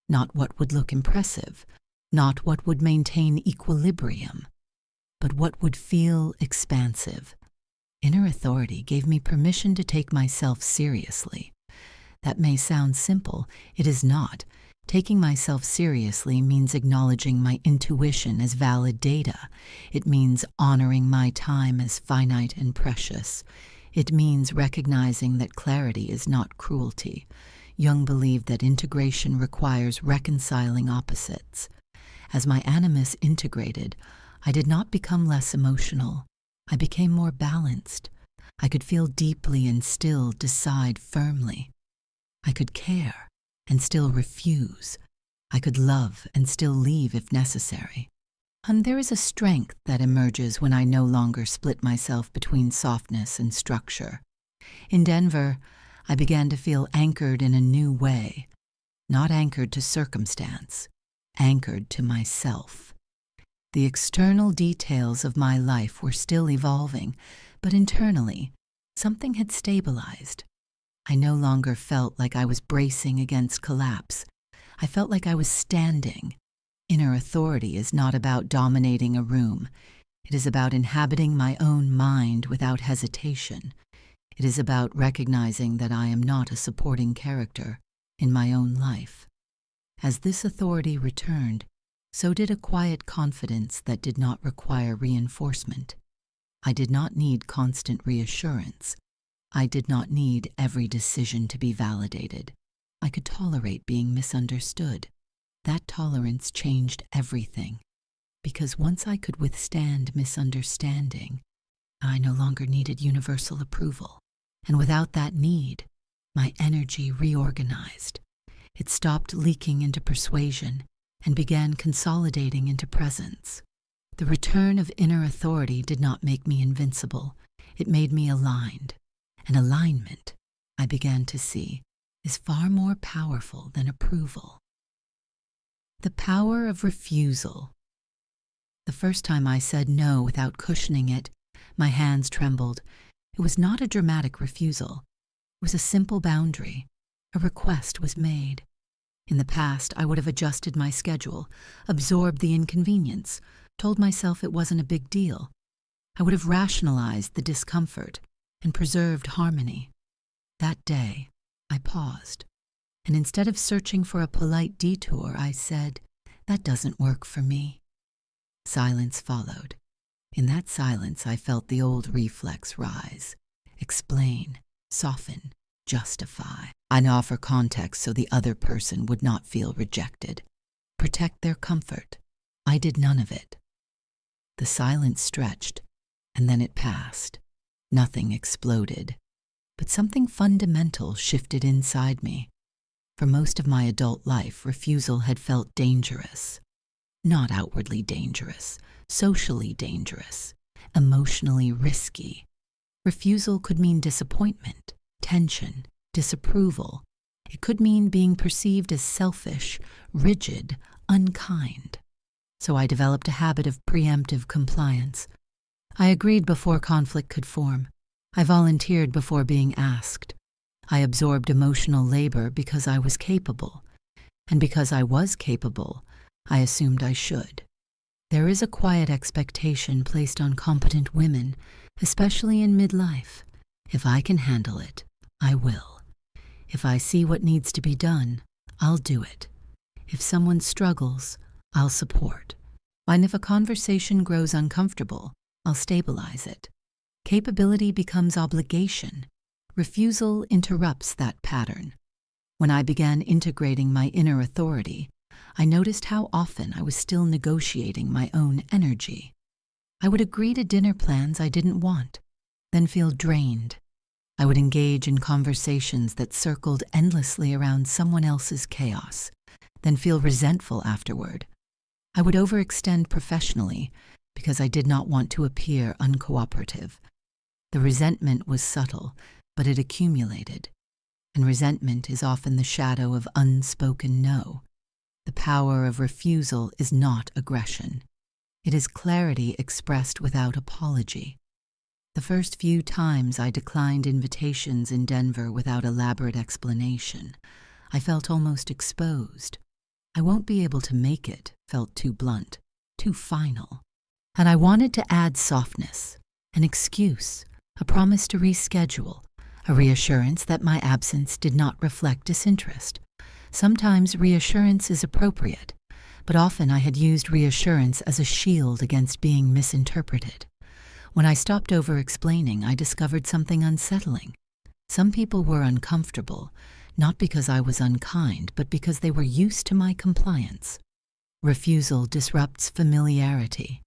Not what would look impressive, not what would maintain equilibrium, but what would feel expansive. Inner authority gave me permission to take myself seriously. That may sound simple. It is not. Taking myself seriously means acknowledging my intuition as valid data. It means honoring my time as finite and precious. It means recognizing that clarity is not cruelty. Jung believed that integration requires reconciling opposites. As my animus integrated, I did not become less emotional. I became more balanced. I could feel deeply and still decide firmly. I could care and still refuse. I could love and still leave if necessary. And there is a strength that emerges when I no longer split myself between softness and structure. In Denver, I began to feel anchored in a new way, not anchored to circumstance, anchored to myself. The external details of my life were still evolving, but internally, something had stabilized. I no longer felt like I was bracing against collapse. I felt like I was standing. Inner authority is not about dominating a room. It is about inhabiting my own mind without hesitation. It is about recognizing that I am not a supporting character in my own life. As this authority returned, so did a quiet confidence that did not require reinforcement. I did not need constant reassurance. I did not need every decision to be validated. I could tolerate being misunderstood. That tolerance changed everything, because once I could withstand misunderstanding, I no longer needed universal approval. And without that need, my energy reorganized. It stopped leaking into persuasion and began consolidating into presence. The return of inner authority did not make me invincible. It made me aligned. And alignment, I began to see, is far more powerful than approval. The power of refusal. The first time I said no without cushioning it, my hands trembled. It was not a dramatic refusal. It was a simple boundary. A request was made. In the past, I would have adjusted my schedule, absorbed the inconvenience, told myself it wasn't a big deal. I would have rationalized the discomfort and preserved harmony. That day, I paused, and instead of searching for a polite detour, I said, "That doesn't work for me." Silence followed. In that silence, I felt the old reflex rise. Explain, soften, justify. I'd offer context so the other person would not feel rejected. Protect their comfort. I did none of it. The silence stretched, and then it passed. Nothing exploded, but something fundamental shifted inside me. For most of my adult life, refusal had felt dangerous. Not outwardly dangerous, socially dangerous, emotionally risky. Refusal could mean disappointment, tension, disapproval. It could mean being perceived as selfish, rigid, unkind. So I developed a habit of preemptive compliance. I agreed before conflict could form. I volunteered before being asked. I absorbed emotional labor because I was capable. And because I was capable, I assumed I should. There is a quiet expectation placed on competent women, especially in midlife. If I can handle it, I will. If I see what needs to be done, I'll do it. If someone struggles, I'll support. And if a conversation grows uncomfortable, I'll stabilize it. Capability becomes obligation. Refusal interrupts that pattern. When I began integrating my inner authority, I noticed how often I was still negotiating my own energy. I would agree to dinner plans I didn't want, then feel drained. I would engage in conversations that circled endlessly around someone else's chaos, then feel resentful afterward. I would overextend professionally because I did not want to appear uncooperative. The resentment was subtle, but it accumulated. And resentment is often the shadow of unspoken no. The power of refusal is not aggression. It is clarity expressed without apology. The first few times I declined invitations in Denver without elaborate explanation, I felt almost exposed. I won't be able to make it felt too blunt, too final. And I wanted to add softness, an excuse, a promise to reschedule, a reassurance that my absence did not reflect disinterest. Sometimes reassurance is appropriate, but often I had used reassurance as a shield against being misinterpreted. When I stopped over-explaining, I discovered something unsettling. Some people were uncomfortable, not because I was unkind, but because they were used to my compliance. Refusal disrupts familiarity.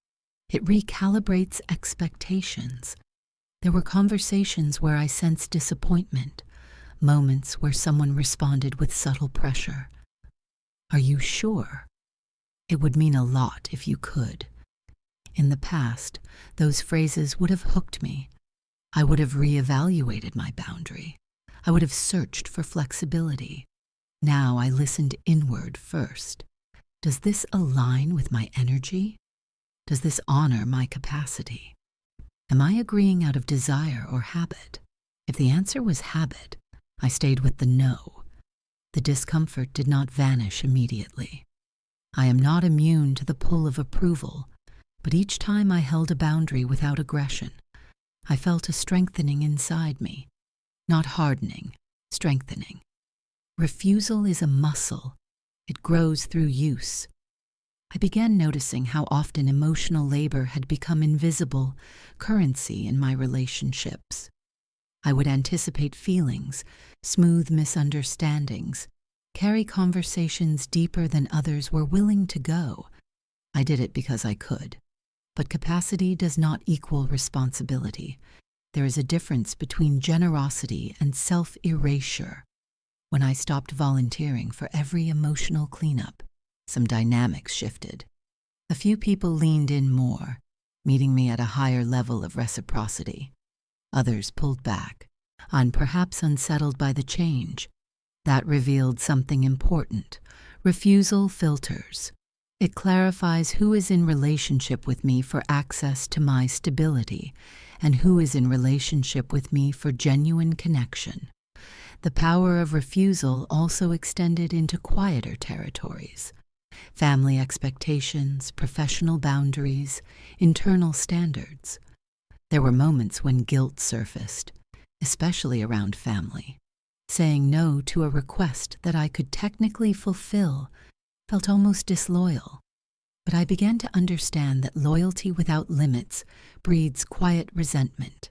It recalibrates expectations. There were conversations where I sensed disappointment, moments where someone responded with subtle pressure. "Are you sure?" It would mean a lot if you could. In the past, those phrases would have hooked me. I would have reevaluated my boundary. I would have searched for flexibility. Now I listened inward first. Does this align with my energy? Does this honor my capacity? Am I agreeing out of desire or habit? If the answer was habit, I stayed with the no. The discomfort did not vanish immediately. I am not immune to the pull of approval, but each time I held a boundary without aggression, I felt a strengthening inside me. Not hardening, strengthening. Refusal is a muscle. It grows through use. I began noticing how often emotional labor had become invisible currency in my relationships. I would anticipate feelings, smooth misunderstandings, carry conversations deeper than others were willing to go. I did it because I could. But capacity does not equal responsibility. There is a difference between generosity and self-erasure. When I stopped volunteering for every emotional cleanup, some dynamics shifted. A few people leaned in more, meeting me at a higher level of reciprocity. Others pulled back, perhaps unsettled by the change. That revealed something important. Refusal filters. It clarifies who is in relationship with me for access to my stability and who is in relationship with me for genuine connection. The power of refusal also extended into quieter territories. Family expectations, professional boundaries, internal standards. There were moments when guilt surfaced, especially around family. Saying no to a request that I could technically fulfill felt almost disloyal. But I began to understand that loyalty without limits breeds quiet resentment.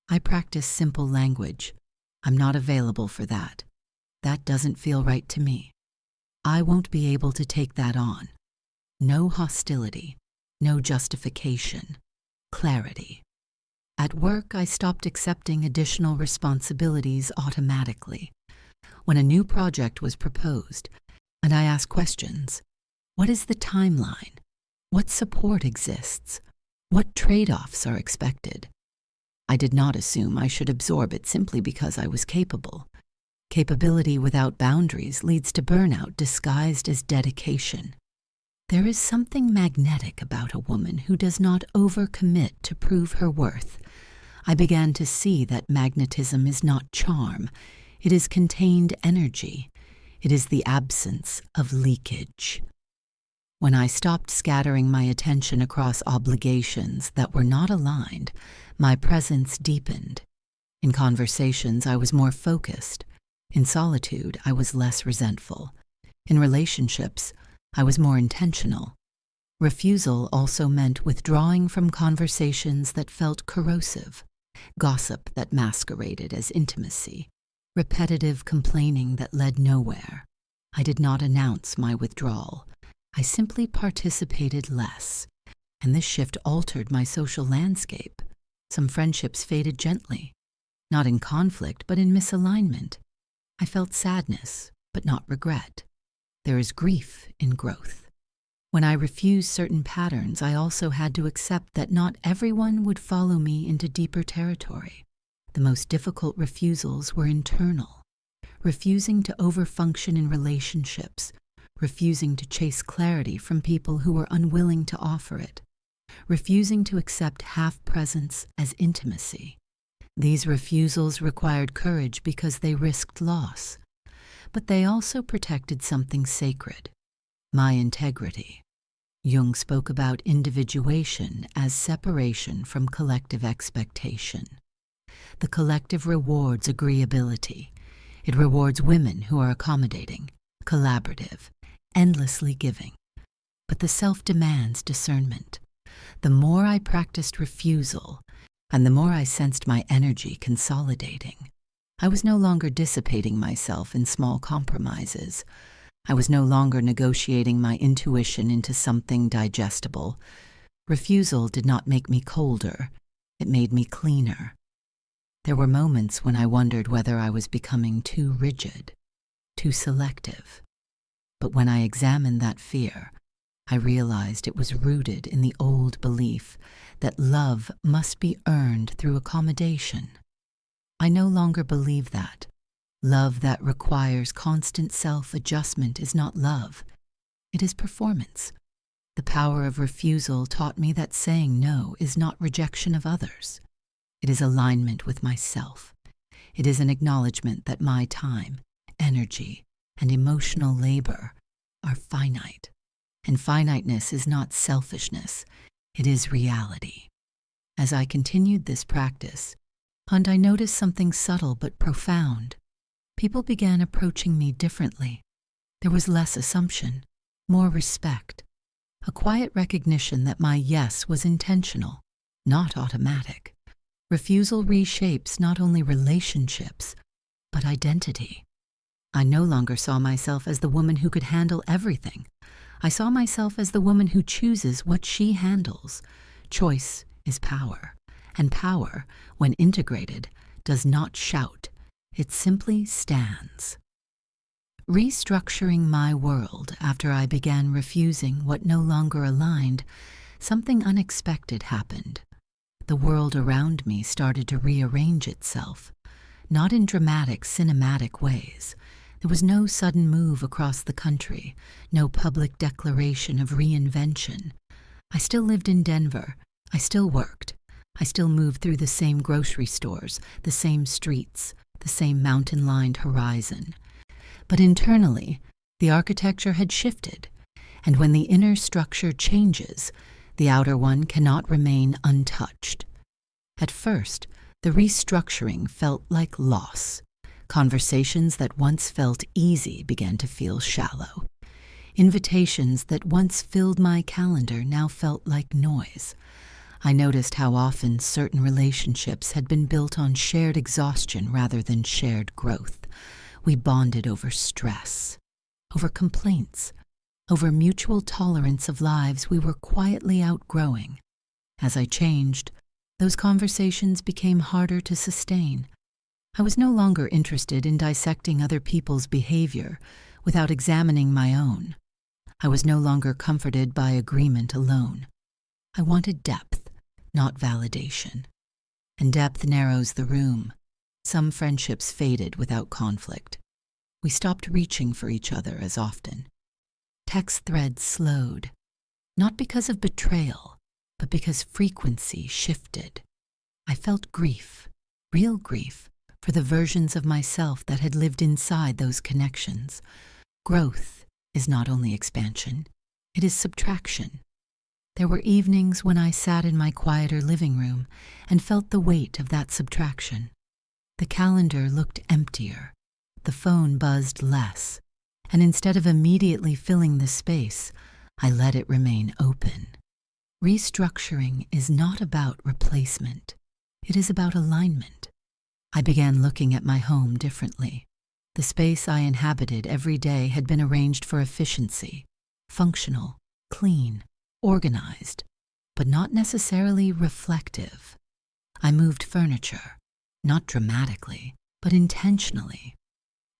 I practice simple language. I'm not available for that. That doesn't feel right to me. I won't be able to take that on. No hostility, no justification, clarity. At work, I stopped accepting additional responsibilities automatically. When a new project was proposed, and I asked questions, what is the timeline? What support exists? What trade-offs are expected? I did not assume I should absorb it simply because I was capable. Capability without boundaries leads to burnout disguised as dedication. There is something magnetic about a woman who does not overcommit to prove her worth. I began to see that magnetism is not charm. It is contained energy. It is the absence of leakage. When I stopped scattering my attention across obligations that were not aligned, my presence deepened. In conversations, I was more focused. In solitude, I was less resentful. In relationships, I was more intentional. Refusal also meant withdrawing from conversations that felt corrosive, gossip that masqueraded as intimacy, repetitive complaining that led nowhere. I did not announce my withdrawal. I simply participated less, and this shift altered my social landscape. Some friendships faded gently, not in conflict, but in misalignment. I felt sadness, but not regret. There is grief in growth. When I refused certain patterns, I also had to accept that not everyone would follow me into deeper territory. The most difficult refusals were internal, refusing to overfunction in relationships, refusing to chase clarity from people who were unwilling to offer it, refusing to accept half-presence as intimacy. These refusals required courage because they risked loss, but they also protected something sacred, my integrity. Jung spoke about individuation as separation from collective expectation. The collective rewards agreeability. It rewards women who are accommodating, collaborative, endlessly giving. But the self demands discernment. The more I practiced refusal, and the more I sensed my energy consolidating, I was no longer dissipating myself in small compromises. I was no longer negotiating my intuition into something digestible. Refusal did not make me colder. It made me cleaner. There were moments when I wondered whether I was becoming too rigid, too selective. But when I examined that fear, I realized it was rooted in the old belief that love must be earned through accommodation. I no longer believe that. Love that requires constant self-adjustment is not love. It is performance. The power of refusal taught me that saying no is not rejection of others. It is alignment with myself. It is an acknowledgement that my time, energy, and emotional labor are finite. And finiteness is not selfishness. It is reality. As I continued this practice, I noticed something subtle but profound. People began approaching me differently. There was less assumption, more respect, a quiet recognition that my yes was intentional, not automatic. Refusal reshapes not only relationships, but identity. I no longer saw myself as the woman who could handle everything. I saw myself as the woman who chooses what she handles. Choice is power, and power, when integrated, does not shout. It simply stands. Restructuring my world after I began refusing what no longer aligned, something unexpected happened. The world around me started to rearrange itself, not in dramatic, cinematic ways. There was no sudden move across the country, no public declaration of reinvention. I still lived in Denver. I still worked. I still moved through the same grocery stores, the same streets, the same mountain-lined horizon. But internally, the architecture had shifted, and when the inner structure changes, the outer one cannot remain untouched. At first, the restructuring felt like loss. Conversations that once felt easy began to feel shallow. Invitations that once filled my calendar now felt like noise. I noticed how often certain relationships had been built on shared exhaustion rather than shared growth. We bonded over stress, over complaints, over mutual tolerance of lives we were quietly outgrowing. As I changed, those conversations became harder to sustain. I was no longer interested in dissecting other people's behavior without examining my own. I was no longer comforted by agreement alone. I wanted depth, not validation. And depth narrows the room. Some friendships faded without conflict. We stopped reaching for each other as often. Text threads slowed, not because of betrayal, but because frequency shifted. I felt grief, real grief, for the versions of myself that had lived inside those connections. Growth is not only expansion, it is subtraction. There were evenings when I sat in my quieter living room and felt the weight of that subtraction. The calendar looked emptier, the phone buzzed less, and instead of immediately filling the space, I let it remain open. Restructuring is not about replacement. It is about alignment. I began looking at my home differently. The space I inhabited every day had been arranged for efficiency, functional, clean, organized, but not necessarily reflective. I moved furniture, not dramatically, but intentionally.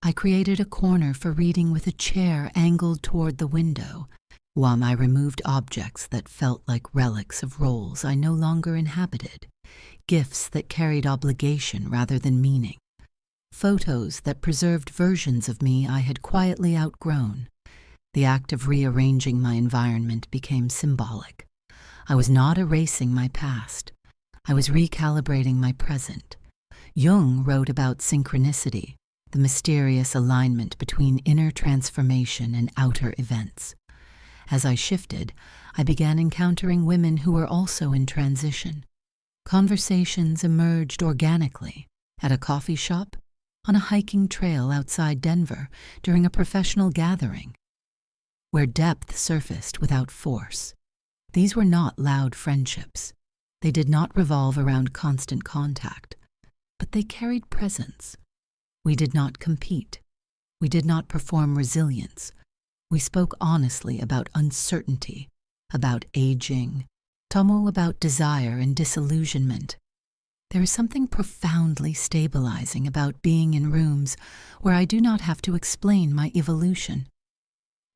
I created a corner for reading with a chair angled toward the window, while I removed objects that felt like relics of roles I no longer inhabited, gifts that carried obligation rather than meaning, photos that preserved versions of me I had quietly outgrown. The act of rearranging my environment became symbolic. I was not erasing my past. I was recalibrating my present. Jung wrote about synchronicity, the mysterious alignment between inner transformation and outer events. As I shifted, I began encountering women who were also in transition. Conversations emerged organically, at a coffee shop, on a hiking trail outside Denver, during a professional gathering, where depth surfaced without force. These were not loud friendships. They did not revolve around constant contact, but they carried presence. We did not compete. We did not perform resilience. We spoke honestly about uncertainty, about aging, about desire and disillusionment. There is something profoundly stabilizing about being in rooms where I do not have to explain my evolution.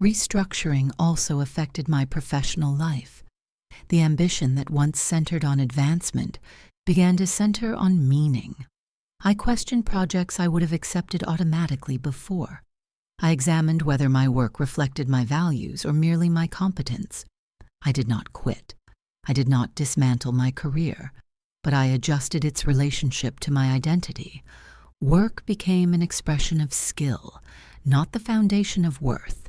Restructuring also affected my professional life. The ambition that once centered on advancement began to center on meaning. I questioned projects I would have accepted automatically before. I examined whether my work reflected my values or merely my competence. I did not quit. I did not dismantle my career, but I adjusted its relationship to my identity. Work became an expression of skill, not the foundation of worth.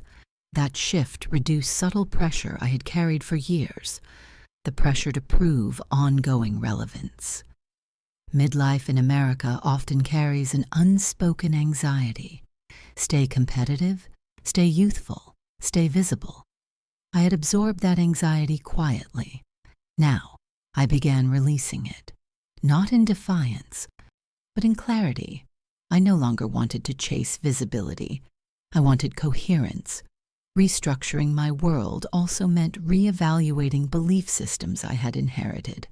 That shift reduced subtle pressure I had carried for years, the pressure to prove ongoing relevance. Midlife in America often carries an unspoken anxiety. Stay competitive, stay youthful, stay visible. I had absorbed that anxiety quietly. Now, I began releasing it. not in defiance, but in clarity. I no longer wanted to chase visibility. I wanted coherence. Restructuring my world also meant reevaluating belief systems I had inherited,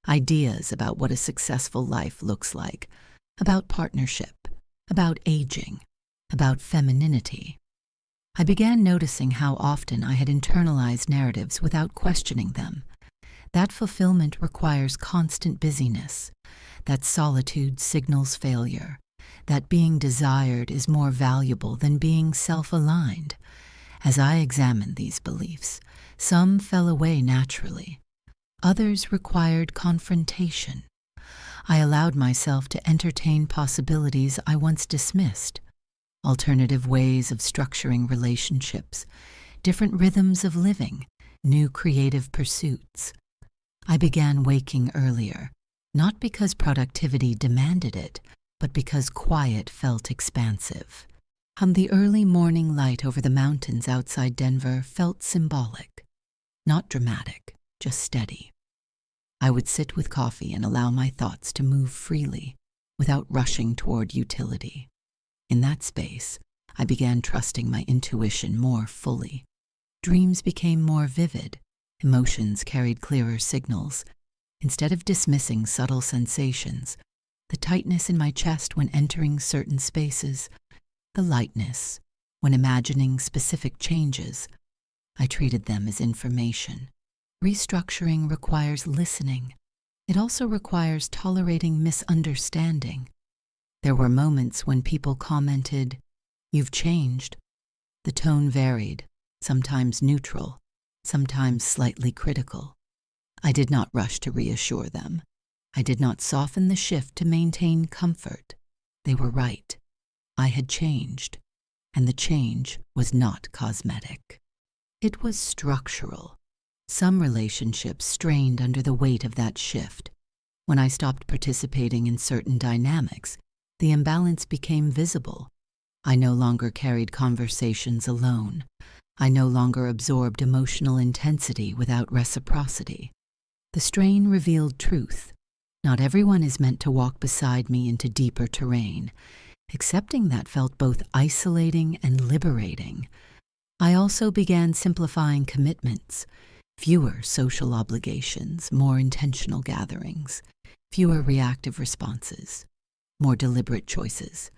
ideas about what a successful life looks like, about partnership, about aging, about femininity. I began noticing how often I had internalized narratives without questioning them. That fulfillment requires constant busyness, that solitude signals failure, that being desired is more valuable than being self-aligned. As I examined these beliefs, some fell away naturally. Others required confrontation. I allowed myself to entertain possibilities I once dismissed, alternative ways of structuring relationships, different rhythms of living, new creative pursuits. I began waking earlier, not because productivity demanded it, but because quiet felt expansive. The early morning light over the mountains outside Denver felt symbolic, not dramatic, just steady. I would sit with coffee and allow my thoughts to move freely, without rushing toward utility. In that space, I began trusting my intuition more fully. Dreams became more vivid, emotions carried clearer signals. Instead of dismissing subtle sensations, the tightness in my chest when entering certain spaces, the lightness when imagining specific changes, I treated them as information. Restructuring requires listening. It also requires tolerating misunderstanding. There were moments when people commented, "You've changed." The tone varied, sometimes neutral, sometimes slightly critical. I did not rush to reassure them. I did not soften the shift to maintain comfort. They were right. I had changed, and the change was not cosmetic. It was structural. Some relationships strained under the weight of that shift. When I stopped participating in certain dynamics, the imbalance became visible. I no longer carried conversations alone. I no longer absorbed emotional intensity without reciprocity. The strain revealed truth. Not everyone is meant to walk beside me into deeper terrain. Accepting that felt both isolating and liberating. I also began simplifying commitments. Fewer social obligations, more intentional gatherings, fewer reactive responses, more deliberate choices.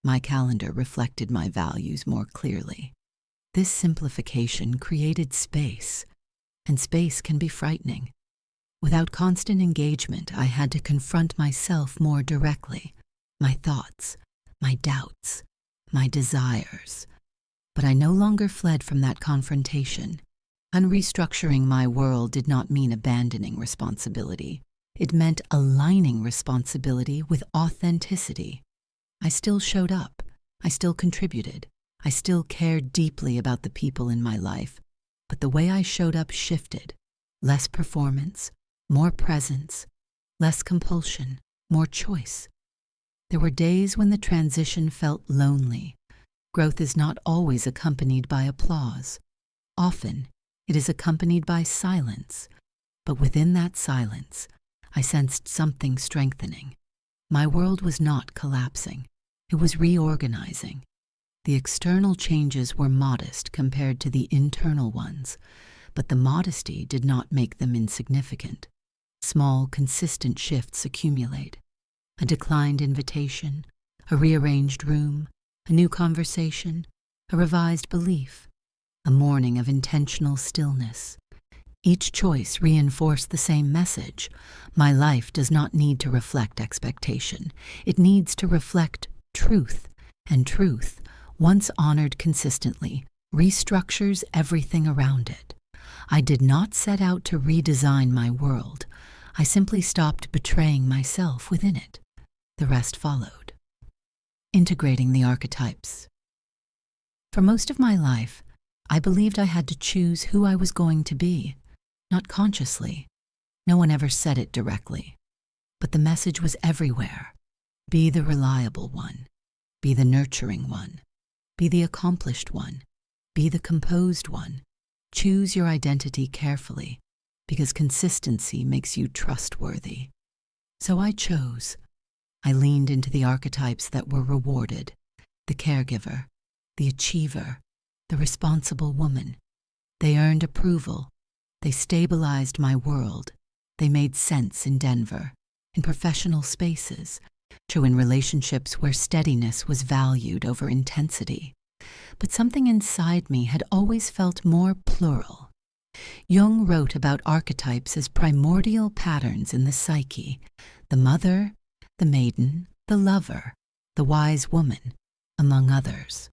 My calendar reflected my values more clearly. This simplification created space, and space can be frightening. Without constant engagement, I had to confront myself more directly, my thoughts, my doubts, my desires. But I no longer fled from that confrontation. Restructuring my world did not mean abandoning responsibility. It meant aligning responsibility with authenticity. I still showed up. I still contributed. I still cared deeply about the people in my life. But the way I showed up shifted. Less performance, more presence, less compulsion, more choice. There were days when the transition felt lonely. Growth is not always accompanied by applause. Often, it is accompanied by silence. But within that silence, I sensed something strengthening. My world was not collapsing. It was reorganizing. The external changes were modest compared to the internal ones, but the modesty did not make them insignificant. Small, consistent shifts accumulate. A declined invitation, a rearranged room, a new conversation, a revised belief, a morning of intentional stillness. Each choice reinforced the same message. My life does not need to reflect expectation. It needs to reflect truth, and truth, once honored consistently, restructures everything around it. I did not set out to redesign my world. I simply stopped betraying myself within it. The rest followed. Integrating the archetypes. For most of my life, I believed I had to choose who I was going to be, not consciously. No one ever said it directly. But the message was everywhere. Be the reliable one. Be the nurturing one. Be the accomplished one. Be the composed one. Choose your identity carefully, because consistency makes you trustworthy. So I chose. I leaned into the archetypes that were rewarded: the caregiver, the achiever, the responsible woman. They earned approval. They stabilized my world. They made sense in Denver, in professional spaces, true in relationships where steadiness was valued over intensity. But something inside me had always felt more plural. Jung wrote about archetypes as primordial patterns in the psyche: the mother, the maiden, the lover, the wise woman, among others.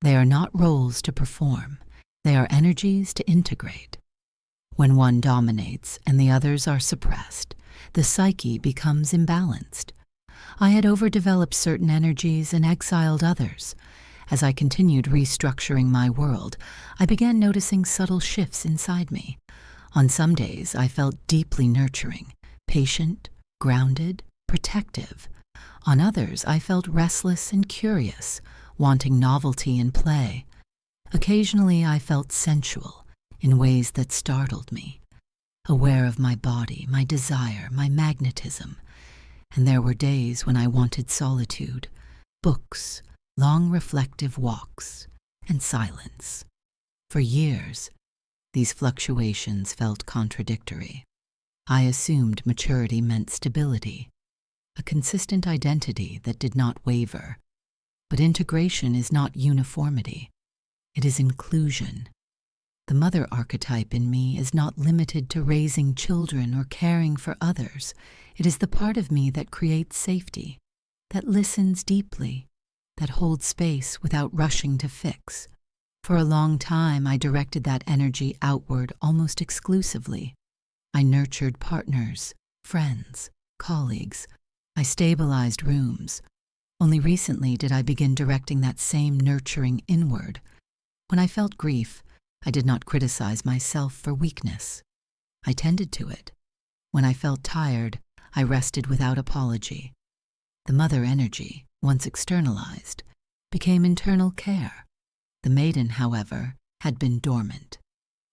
They are not roles to perform. They are energies to integrate. When one dominates and the others are suppressed, the psyche becomes imbalanced. I had overdeveloped certain energies and exiled others. As I continued restructuring my world, I began noticing subtle shifts inside me. On some days, I felt deeply nurturing, patient, grounded, protective. On others, I felt restless and curious, wanting novelty and play. Occasionally, I felt sensual in ways that startled me, aware of my body, my desire, my magnetism. And there were days when I wanted solitude, books, long reflective walks, and silence. For years, these fluctuations felt contradictory. I assumed maturity meant stability, a consistent identity that did not waver. But integration is not uniformity. It is inclusion. The mother archetype in me is not limited to raising children or caring for others. It is the part of me that creates safety, that listens deeply, that holds space without rushing to fix. For a long time, I directed that energy outward almost exclusively. I nurtured partners, friends, colleagues. I stabilized rooms. Only recently did I begin directing that same nurturing inward. When I felt grief, I did not criticize myself for weakness. I tended to it. When I felt tired, I rested without apology. The mother energy, once externalized, became internal care. The maiden, however, had been dormant.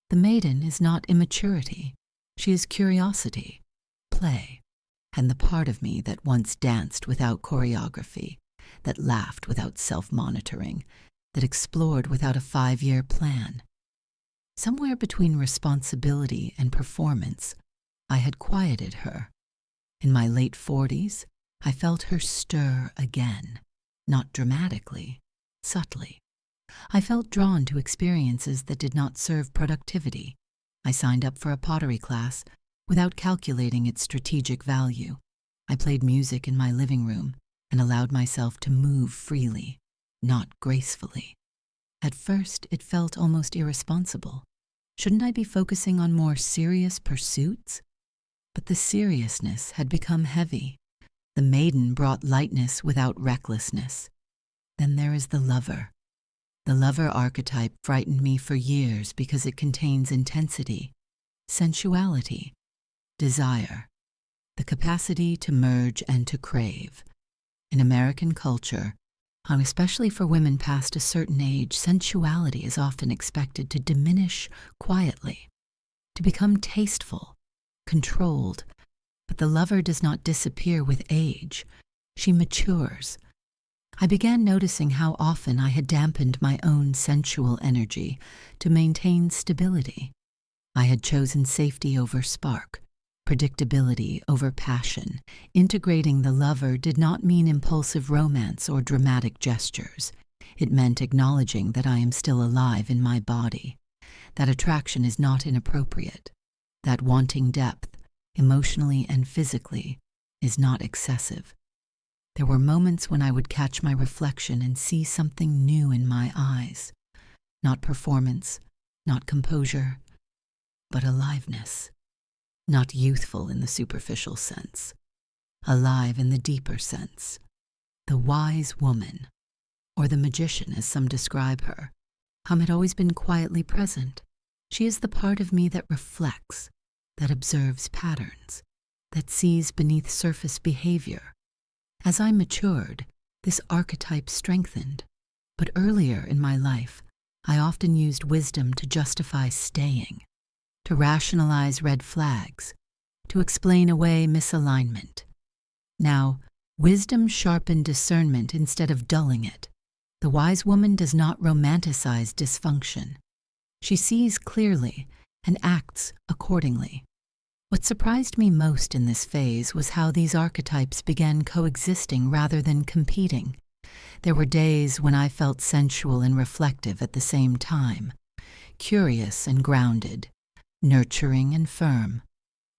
The maiden is not immaturity. She is curiosity, play, and the part of me that once danced without choreography, that laughed without self-monitoring, that explored without a 5-year plan. Somewhere between responsibility and performance, I had quieted her. In my late 40s, I felt her stir again, not dramatically, subtly. I felt drawn to experiences that did not serve productivity. I signed up for a pottery class without calculating its strategic value. I played music in my living room and allowed myself to move freely, not gracefully. At first, it felt almost irresponsible. Shouldn't I be focusing on more serious pursuits? But the seriousness had become heavy. The maiden brought lightness without recklessness. Then there is the lover. The lover archetype frightened me for years because it contains intensity, sensuality, desire, the capacity to merge and to crave. In American culture, especially for women past a certain age, sensuality is often expected to diminish quietly, to become tasteful, controlled. But the lover does not disappear with age. She matures. I began noticing how often I had dampened my own sensual energy to maintain stability. I had chosen safety over spark, predictability over passion. Integrating the lover did not mean impulsive romance or dramatic gestures. It meant acknowledging that I am still alive in my body, that attraction is not inappropriate, that wanting depth, emotionally and physically, is not excessive. There were moments when I would catch my reflection and see something new in my eyes. Not performance, not composure, but aliveness. Not youthful in the superficial sense, alive in the deeper sense. The wise woman, or the magician as some describe her, had always been quietly present. She is the part of me that reflects, that observes patterns, that sees beneath surface behavior. As I matured, this archetype strengthened, but earlier in my life, I often used wisdom to justify staying, to rationalize red flags, to explain away misalignment. Now, wisdom sharpened discernment instead of dulling it. The wise woman does not romanticize dysfunction. She sees clearly and acts accordingly. What surprised me most in this phase was how these archetypes began coexisting rather than competing. There were days when I felt sensual and reflective at the same time, curious and grounded, nurturing and firm.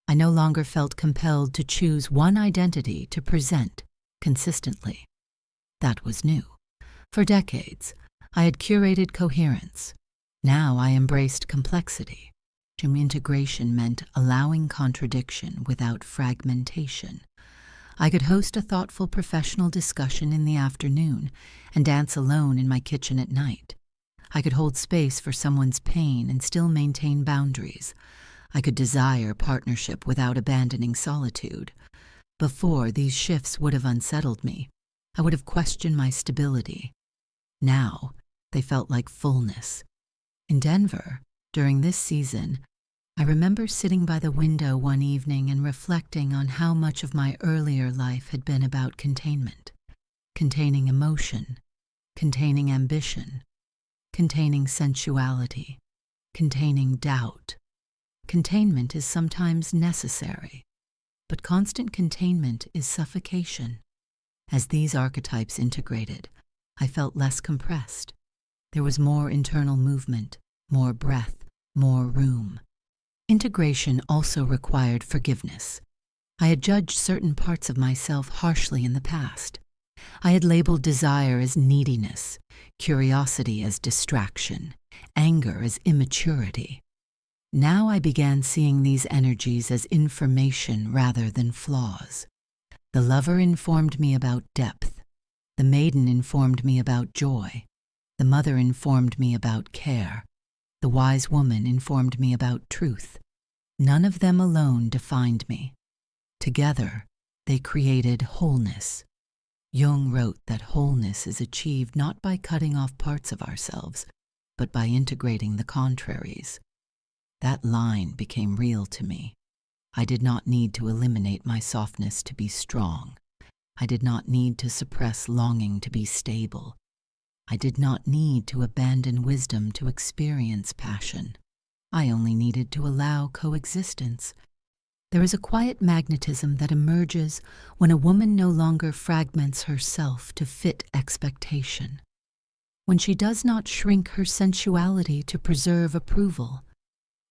I no longer felt compelled to choose one identity to present consistently. That was new. For decades, I had curated coherence. Now I embraced complexity. Integration meant allowing contradiction without fragmentation. I could host a thoughtful professional discussion in the afternoon and dance alone in my kitchen at night. I could hold space for someone's pain and still maintain boundaries. I could desire partnership without abandoning solitude. Before, these shifts would have unsettled me. I would have questioned my stability. Now, they felt like fullness. In Denver, during this season, I remember sitting by the window one evening and reflecting on how much of my earlier life had been about containment, containing emotion, containing ambition, containing sensuality, containing doubt. Containment is sometimes necessary, but constant containment is suffocation. As these archetypes integrated, I felt less compressed. There was more internal movement, more breath, more room. Integration also required forgiveness. I had judged certain parts of myself harshly in the past. I had labeled desire as neediness, curiosity as distraction, anger as immaturity. Now I began seeing these energies as information rather than flaws. The lover informed me about depth. The maiden informed me about joy. The mother informed me about care. The wise woman informed me about truth. None of them alone defined me. Together, they created wholeness. Jung wrote that wholeness is achieved not by cutting off parts of ourselves, but by integrating the contraries. That line became real to me. I did not need to eliminate my softness to be strong. I did not need to suppress longing to be stable. I did not need to abandon wisdom to experience passion. I only needed to allow coexistence. There is a quiet magnetism that emerges when a woman no longer fragments herself to fit expectation. When she does not shrink her sensuality to preserve approval.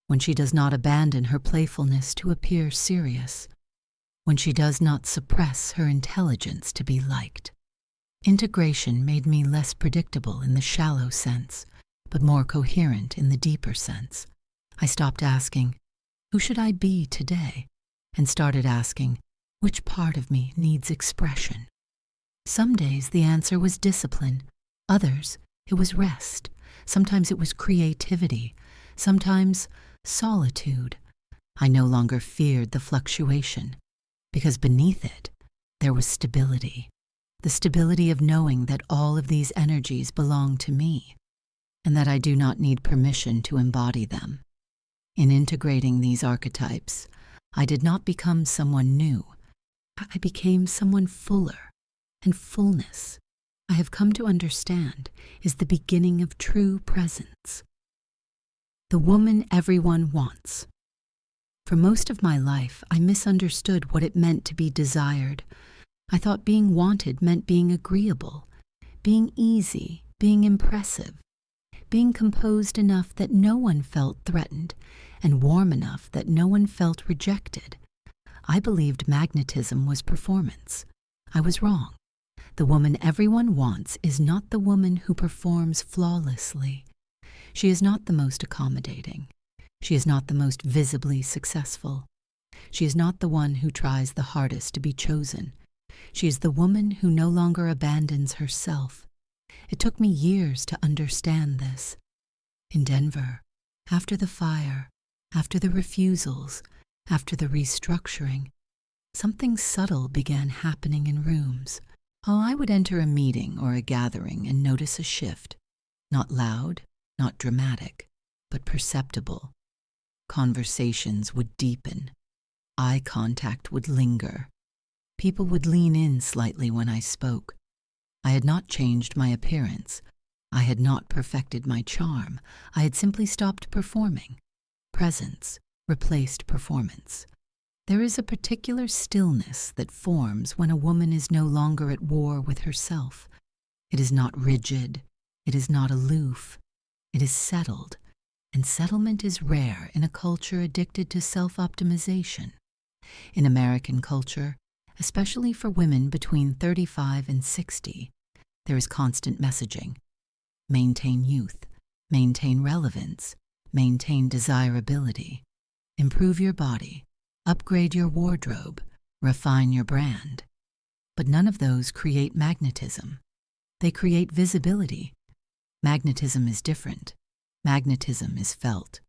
When she does not abandon her playfulness to appear serious. When she does not suppress her intelligence to be liked. Integration made me less predictable in the shallow sense, but more coherent in the deeper sense. I stopped asking, who should I be today? And started asking, which part of me needs expression? Some days the answer was discipline. Others, it was rest. Sometimes it was creativity. Sometimes solitude. I no longer feared the fluctuation, because beneath it, there was stability. The stability of knowing that all of these energies belong to me, and that I do not need permission to embody them. In integrating these archetypes, I did not become someone new. I became someone fuller, and fullness, I have come to understand, is the beginning of true presence. The woman everyone wants. For most of my life, I misunderstood what it meant to be desired. I thought being wanted meant being agreeable, being easy, being impressive, being composed enough that no one felt threatened, and warm enough that no one felt rejected. I believed magnetism was performance. I was wrong. The woman everyone wants is not the woman who performs flawlessly. She is not the most accommodating. She is not the most visibly successful. She is not the one who tries the hardest to be chosen. She is the woman who no longer abandons herself. It took me years to understand this. In Denver, after the fire, after the refusals, after the restructuring, something subtle began happening in rooms. Oh, I would enter a meeting or a gathering and notice a shift. Not loud, not dramatic, but perceptible. Conversations would deepen. Eye contact would linger. People would lean in slightly when I spoke. I had not changed my appearance. I had not perfected my charm. I had simply stopped performing. Presence replaced performance. There is a particular stillness that forms when a woman is no longer at war with herself. It is not rigid. It is not aloof. It is settled, and settlement is rare in a culture addicted to self-optimization. In American culture, especially for women between 35 and 60, there is constant messaging. Maintain youth, maintain relevance, maintain desirability, improve your body, upgrade your wardrobe, refine your brand. But none of those create magnetism. They create visibility. Magnetism is different. Magnetism is felt.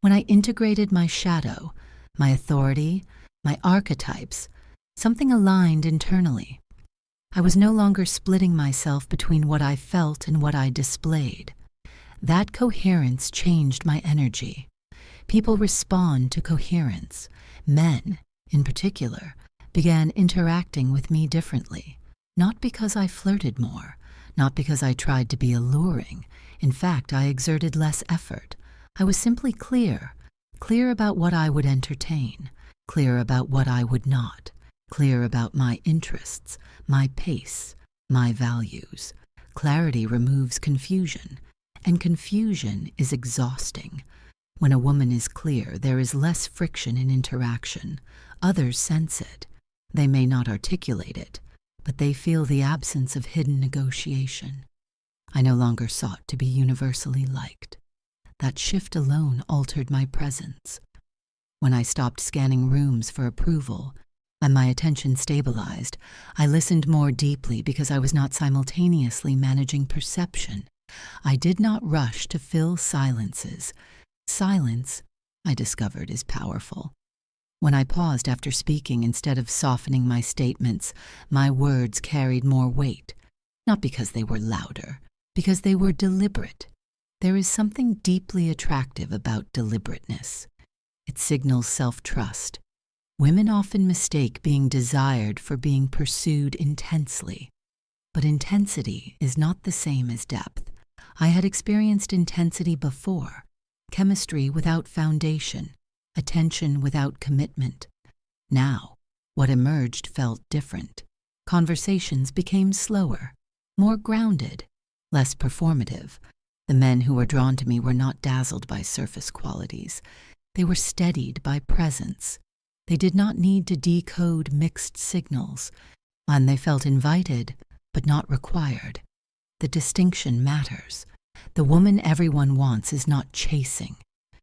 When I integrated my shadow, my authority, my archetypes, something aligned internally. I was no longer splitting myself between what I felt and what I displayed. That coherence changed my energy. People respond to coherence. Men, in particular, began interacting with me differently, not because I flirted more, not because I tried to be alluring. In fact, I exerted less effort. I was simply clear about what I would entertain, clear about what I would not, clear about my interests, my pace, my values. Clarity removes confusion, and confusion is exhausting. When a woman is clear, there is less friction in interaction. Others sense it. They may not articulate it, but they feel the absence of hidden negotiation. I no longer sought to be universally liked. That shift alone altered my presence. When I stopped scanning rooms for approval, and my attention stabilized, I listened more deeply because I was not simultaneously managing perception. I did not rush to fill silences. Silence, I discovered, is powerful. When I paused after speaking instead of softening my statements, my words carried more weight, not because they were louder, because they were deliberate. There is something deeply attractive about deliberateness. It signals self-trust. Women often mistake being desired for being pursued intensely. But intensity is not the same as depth. I had experienced intensity before, chemistry without foundation, attention without commitment. Now, what emerged felt different. Conversations became slower, more grounded, less performative. The men who were drawn to me were not dazzled by surface qualities. They were steadied by presence. They did not need to decode mixed signals, and they felt invited, but not required. The distinction matters. The woman everyone wants is not chasing.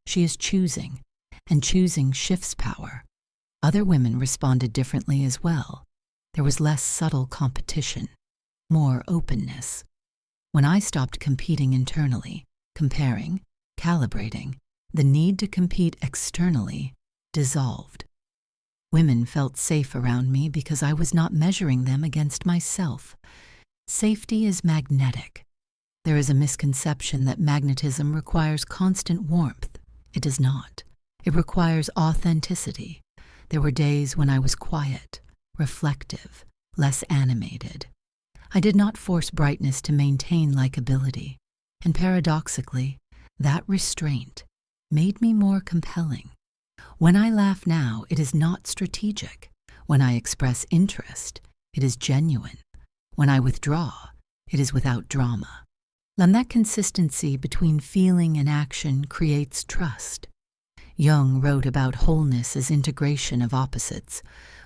She is choosing, and choosing shifts power. Other women responded differently as well. There was less subtle competition, more openness. When I stopped competing internally, comparing, calibrating, the need to compete externally dissolved. Women felt safe around me because I was not measuring them against myself. Safety is magnetic. There is a misconception that magnetism requires constant warmth. It does not. It requires authenticity. There were days when I was quiet, reflective, less animated. I did not force brightness to maintain likability, and paradoxically, that restraint made me more compelling. When I laugh now, it is not strategic. When I express interest, it is genuine. When I withdraw, it is without drama. And that consistency between feeling and action creates trust. Jung wrote about wholeness as integration of opposites.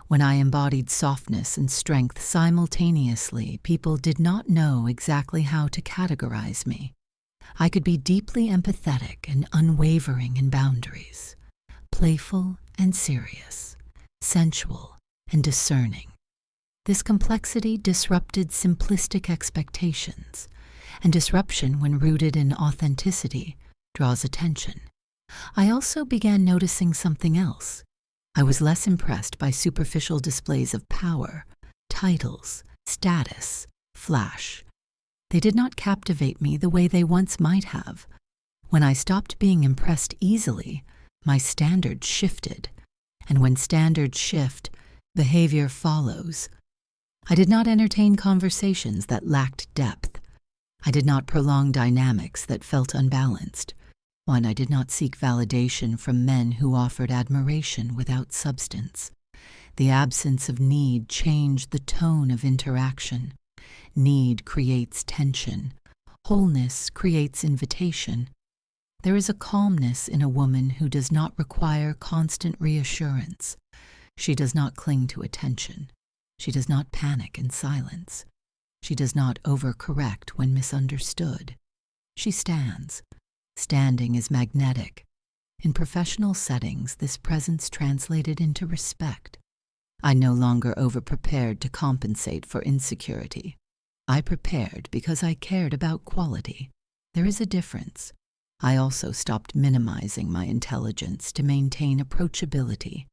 When I embodied softness and strength simultaneously, people did not know exactly how to categorize me. I could be deeply empathetic and unwavering in boundaries, playful and serious, sensual and discerning. This complexity disrupted simplistic expectations, and disruption, when rooted in authenticity, draws attention. I also began noticing something else. I was less impressed by superficial displays of power, titles, status, flash. They did not captivate me the way they once might have. When I stopped being impressed easily, my standards shifted. And when standards shift, Behavior follows. I did not entertain conversations that lacked depth. I did not prolong dynamics that felt unbalanced. I did not seek validation from men who offered admiration without substance. The absence of need changed the tone of interaction. Need creates tension. Wholeness creates invitation. There is a calmness in a woman who does not require constant reassurance. She does not cling to attention. She does not panic in silence. She does not overcorrect when misunderstood. She stands. Standing is magnetic. In professional settings, this presence translated into respect. I no longer overprepared to compensate for insecurity. I prepared because I cared about quality. There is a difference. I also stopped minimizing my intelligence to maintain approachability.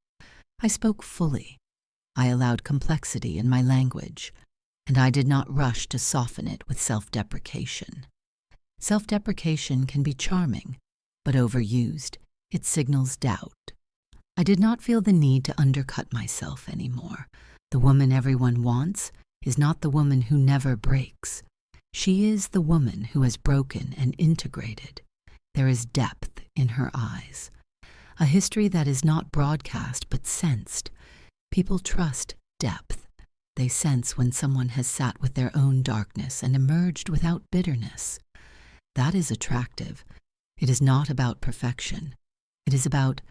I spoke fully. I allowed complexity in my language, and I did not rush to soften it with self-deprecation. Self-deprecation can be charming, but overused, it signals doubt. I did not feel the need to undercut myself anymore. The woman everyone wants is not the woman who never breaks. She is the woman who has broken and integrated. There is depth in her eyes. A history that is not broadcast but sensed. People trust depth. They sense when someone has sat with their own darkness and emerged without bitterness. That is attractive. It is not about perfection. It is about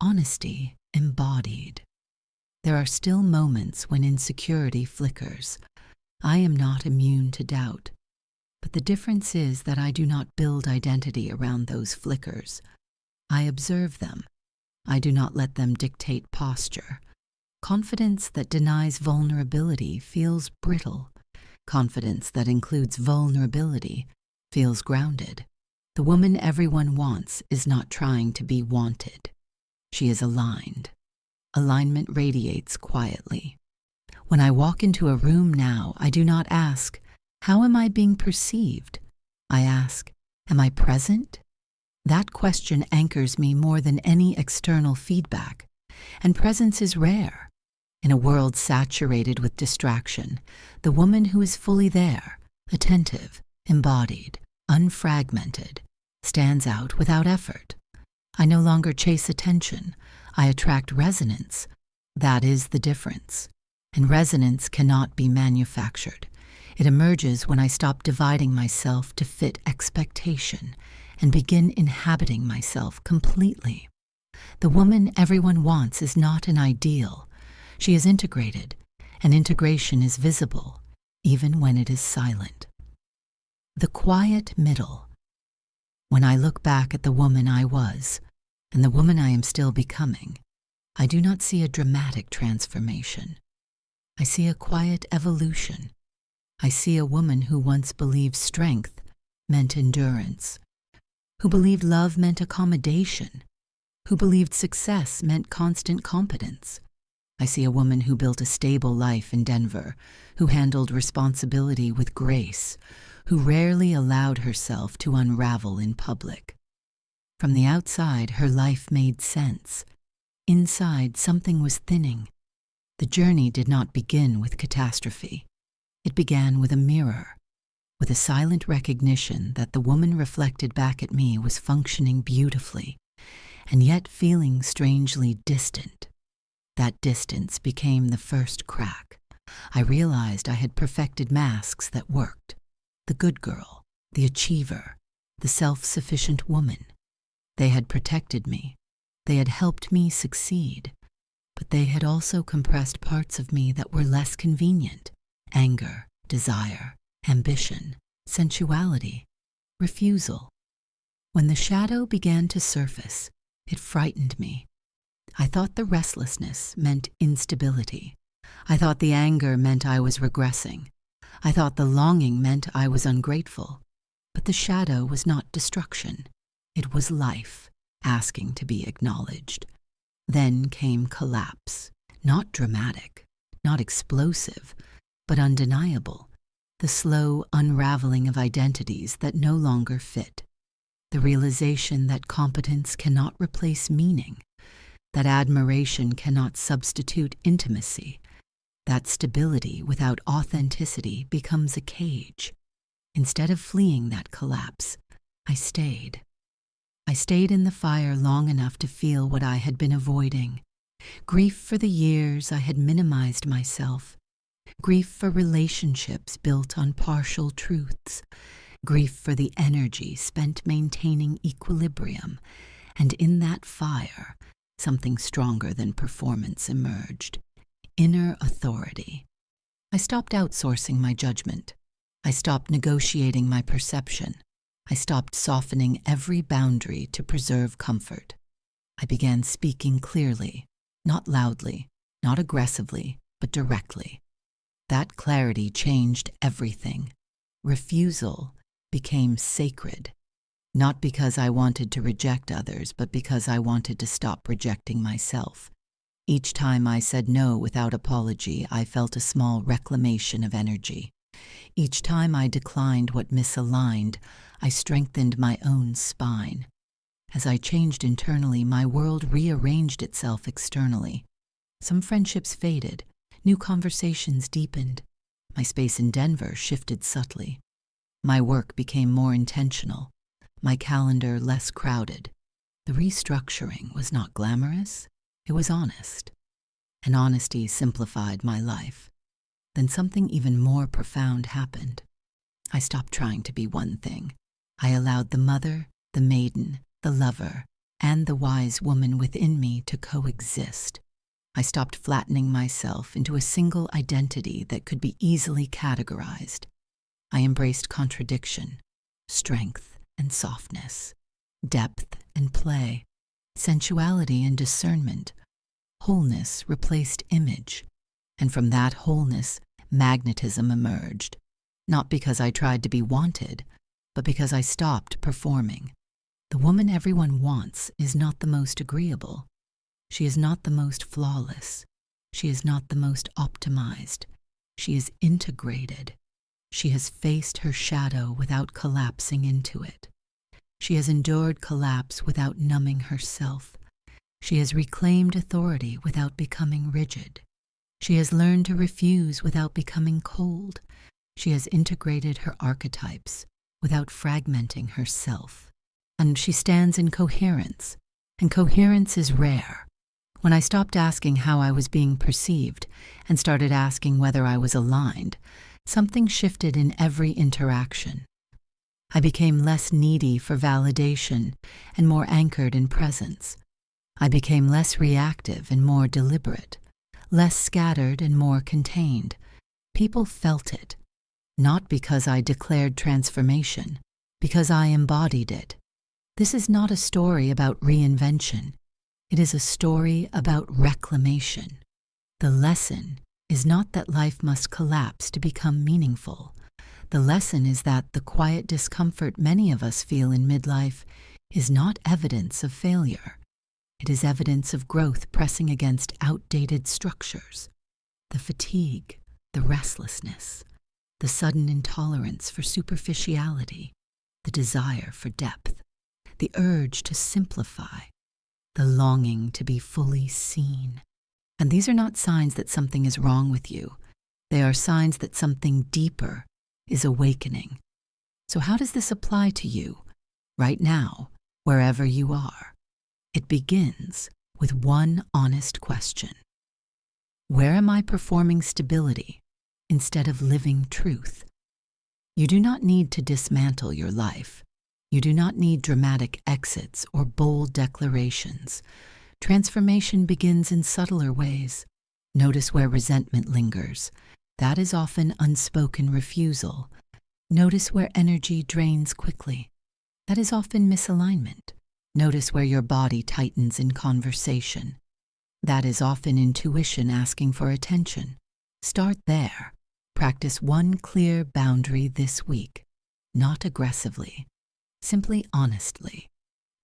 honesty embodied. There are still moments when insecurity flickers. I am not immune to doubt. But the difference is that I do not build identity around those flickers. I observe them. I do not let them dictate posture. Confidence that denies vulnerability feels brittle. Confidence that includes vulnerability feels grounded. The woman everyone wants is not trying to be wanted. She is aligned. Alignment radiates quietly. When I walk into a room now, I do not ask, "How am I being perceived?" I ask, "Am I present?" That question anchors me more than any external feedback, and presence is rare. In a world saturated with distraction, the woman who is fully there, attentive, embodied, unfragmented, stands out without effort. I no longer chase attention. I attract resonance. That is the difference. And resonance cannot be manufactured. It emerges when I stop dividing myself to fit expectation and begin inhabiting myself completely. The woman everyone wants is not an ideal. She is integrated, and integration is visible, even when it is silent. The quiet middle. When I look back at the woman I was, and the woman I am still becoming, I do not see a dramatic transformation. I see a quiet evolution. I see a woman who once believed strength meant endurance, who believed love meant accommodation, who believed success meant constant competence. I see a woman who built a stable life in Denver, who handled responsibility with grace, who rarely allowed herself to unravel in public. From the outside, her life made sense. Inside, something was thinning. The journey did not begin with catastrophe. It began with a mirror, with a silent recognition that the woman reflected back at me was functioning beautifully, and yet feeling strangely distant. That distance became the first crack. I realized I had perfected masks that worked. The good girl, the achiever, the self-sufficient woman. They had protected me. They had helped me succeed. But they had also compressed parts of me that were less convenient. Anger, desire, ambition, sensuality, refusal. When the shadow began to surface, it frightened me. I thought the restlessness meant instability. I thought the anger meant I was regressing. I thought the longing meant I was ungrateful. But the shadow was not destruction. It was life, asking to be acknowledged. Then came collapse, not dramatic, not explosive, but undeniable. The slow unraveling of identities that no longer fit. The realization that competence cannot replace meaning, that admiration cannot substitute intimacy, that stability without authenticity becomes a cage. Instead of fleeing that collapse, I stayed. I stayed in the fire long enough to feel what I had been avoiding. Grief for the years I had minimized myself. Grief for relationships built on partial truths. Grief for the energy spent maintaining equilibrium. And in that fire, something stronger than performance emerged. Inner authority. I stopped outsourcing my judgment. I stopped negotiating my perception. I stopped softening every boundary to preserve comfort. I began speaking clearly, not loudly, not aggressively, but directly. That clarity changed everything. Refusal became sacred, not because I wanted to reject others, but because I wanted to stop rejecting myself. Each time I said no without apology, I felt a small reclamation of energy. Each time I declined what misaligned, I strengthened my own spine. As I changed internally, my world rearranged itself externally. Some friendships faded, new conversations deepened. My space in Denver shifted subtly. My work became more intentional, my calendar less crowded. The restructuring was not glamorous, it was honest. And honesty simplified my life. Then something even more profound happened. I stopped trying to be one thing. I allowed the mother, the maiden, the lover, and the wise woman within me to coexist. I stopped flattening myself into a single identity that could be easily categorized. I embraced contradiction, strength and softness, depth and play, sensuality and discernment. Wholeness replaced image, and from that wholeness, magnetism emerged, not because I tried to be wanted, but because I stopped performing. The woman everyone wants is not the most agreeable. She is not the most flawless. She is not the most optimized. She is integrated. She has faced her shadow without collapsing into it. She has endured collapse without numbing herself. She has reclaimed authority without becoming rigid. She has learned to refuse without becoming cold. She has integrated her archetypes without fragmenting herself. And she stands in coherence, and coherence is rare. When I stopped asking how I was being perceived and started asking whether I was aligned, something shifted in every interaction. I became less needy for validation and more anchored in presence. I became less reactive and more deliberate, less scattered and more contained. People felt it, not because I declared transformation, because I embodied it. This is not a story about reinvention. It is a story about reclamation. The lesson is not that life must collapse to become meaningful. The lesson is that the quiet discomfort many of us feel in midlife is not evidence of failure. It is evidence of growth pressing against outdated structures. The fatigue, the restlessness, the sudden intolerance for superficiality, the desire for depth, the urge to simplify, the longing to be fully seen. And these are not signs that something is wrong with you. They are signs that something deeper is awakening. So how does this apply to you, right now, wherever you are? It begins with one honest question. Where am I performing stability instead of living truth? You do not need to dismantle your life. You do not need dramatic exits or bold declarations. Transformation begins in subtler ways. Notice where resentment lingers. That is often unspoken refusal. Notice where energy drains quickly. That is often misalignment. Notice where your body tightens in conversation. That is often intuition asking for attention. Start there. Practice one clear boundary this week, not aggressively, simply honestly.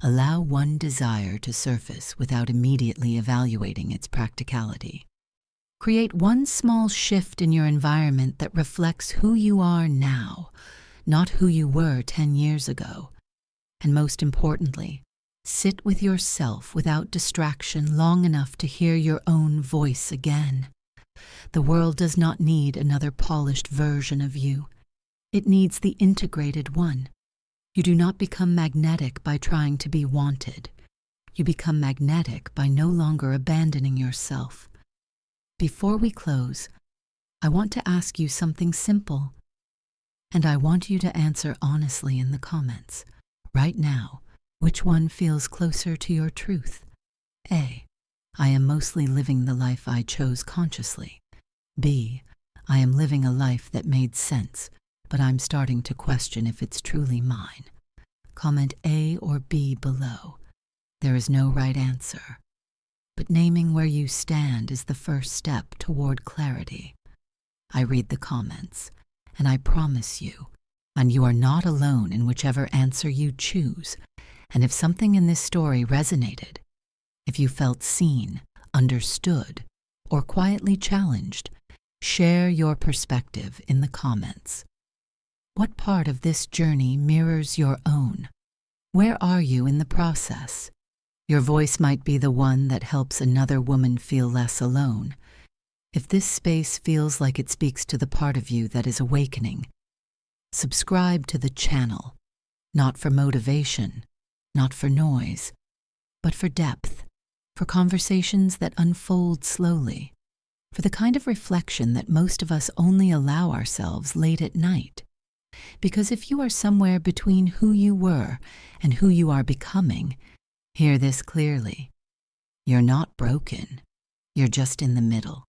Allow one desire to surface without immediately evaluating its practicality. Create one small shift in your environment that reflects who you are now, not who you were 10 years ago. And most importantly, Sit with yourself without distraction long enough to hear your own voice again. The world does not need another polished version of you. It needs the integrated one. You do not become magnetic by trying to be wanted. You become magnetic by no longer abandoning yourself. Before we close, I want to ask you something simple, and I want you to answer honestly in the comments. Right now, which one feels closer to your truth? A. I am mostly living the life I chose consciously. B. I am living a life that made sense, but I'm starting to question if it's truly mine. Comment A or B below. There is no right answer, but naming where you stand is the first step toward clarity. I read the comments, and I promise you, and you are not alone in whichever answer you choose. And if something in this story resonated, if you felt seen, understood, or quietly challenged, share your perspective in the comments. What part of this journey mirrors your own? Where are you in the process? Your voice might be the one that helps another woman feel less alone. If this space feels like it speaks to the part of you that is awakening, subscribe to the channel, not for motivation, not for noise, but for depth, for conversations that unfold slowly, for the kind of reflection that most of us only allow ourselves late at night. Because if you are somewhere between who you were and who you are becoming, hear this clearly. You're not broken. You're just in the middle.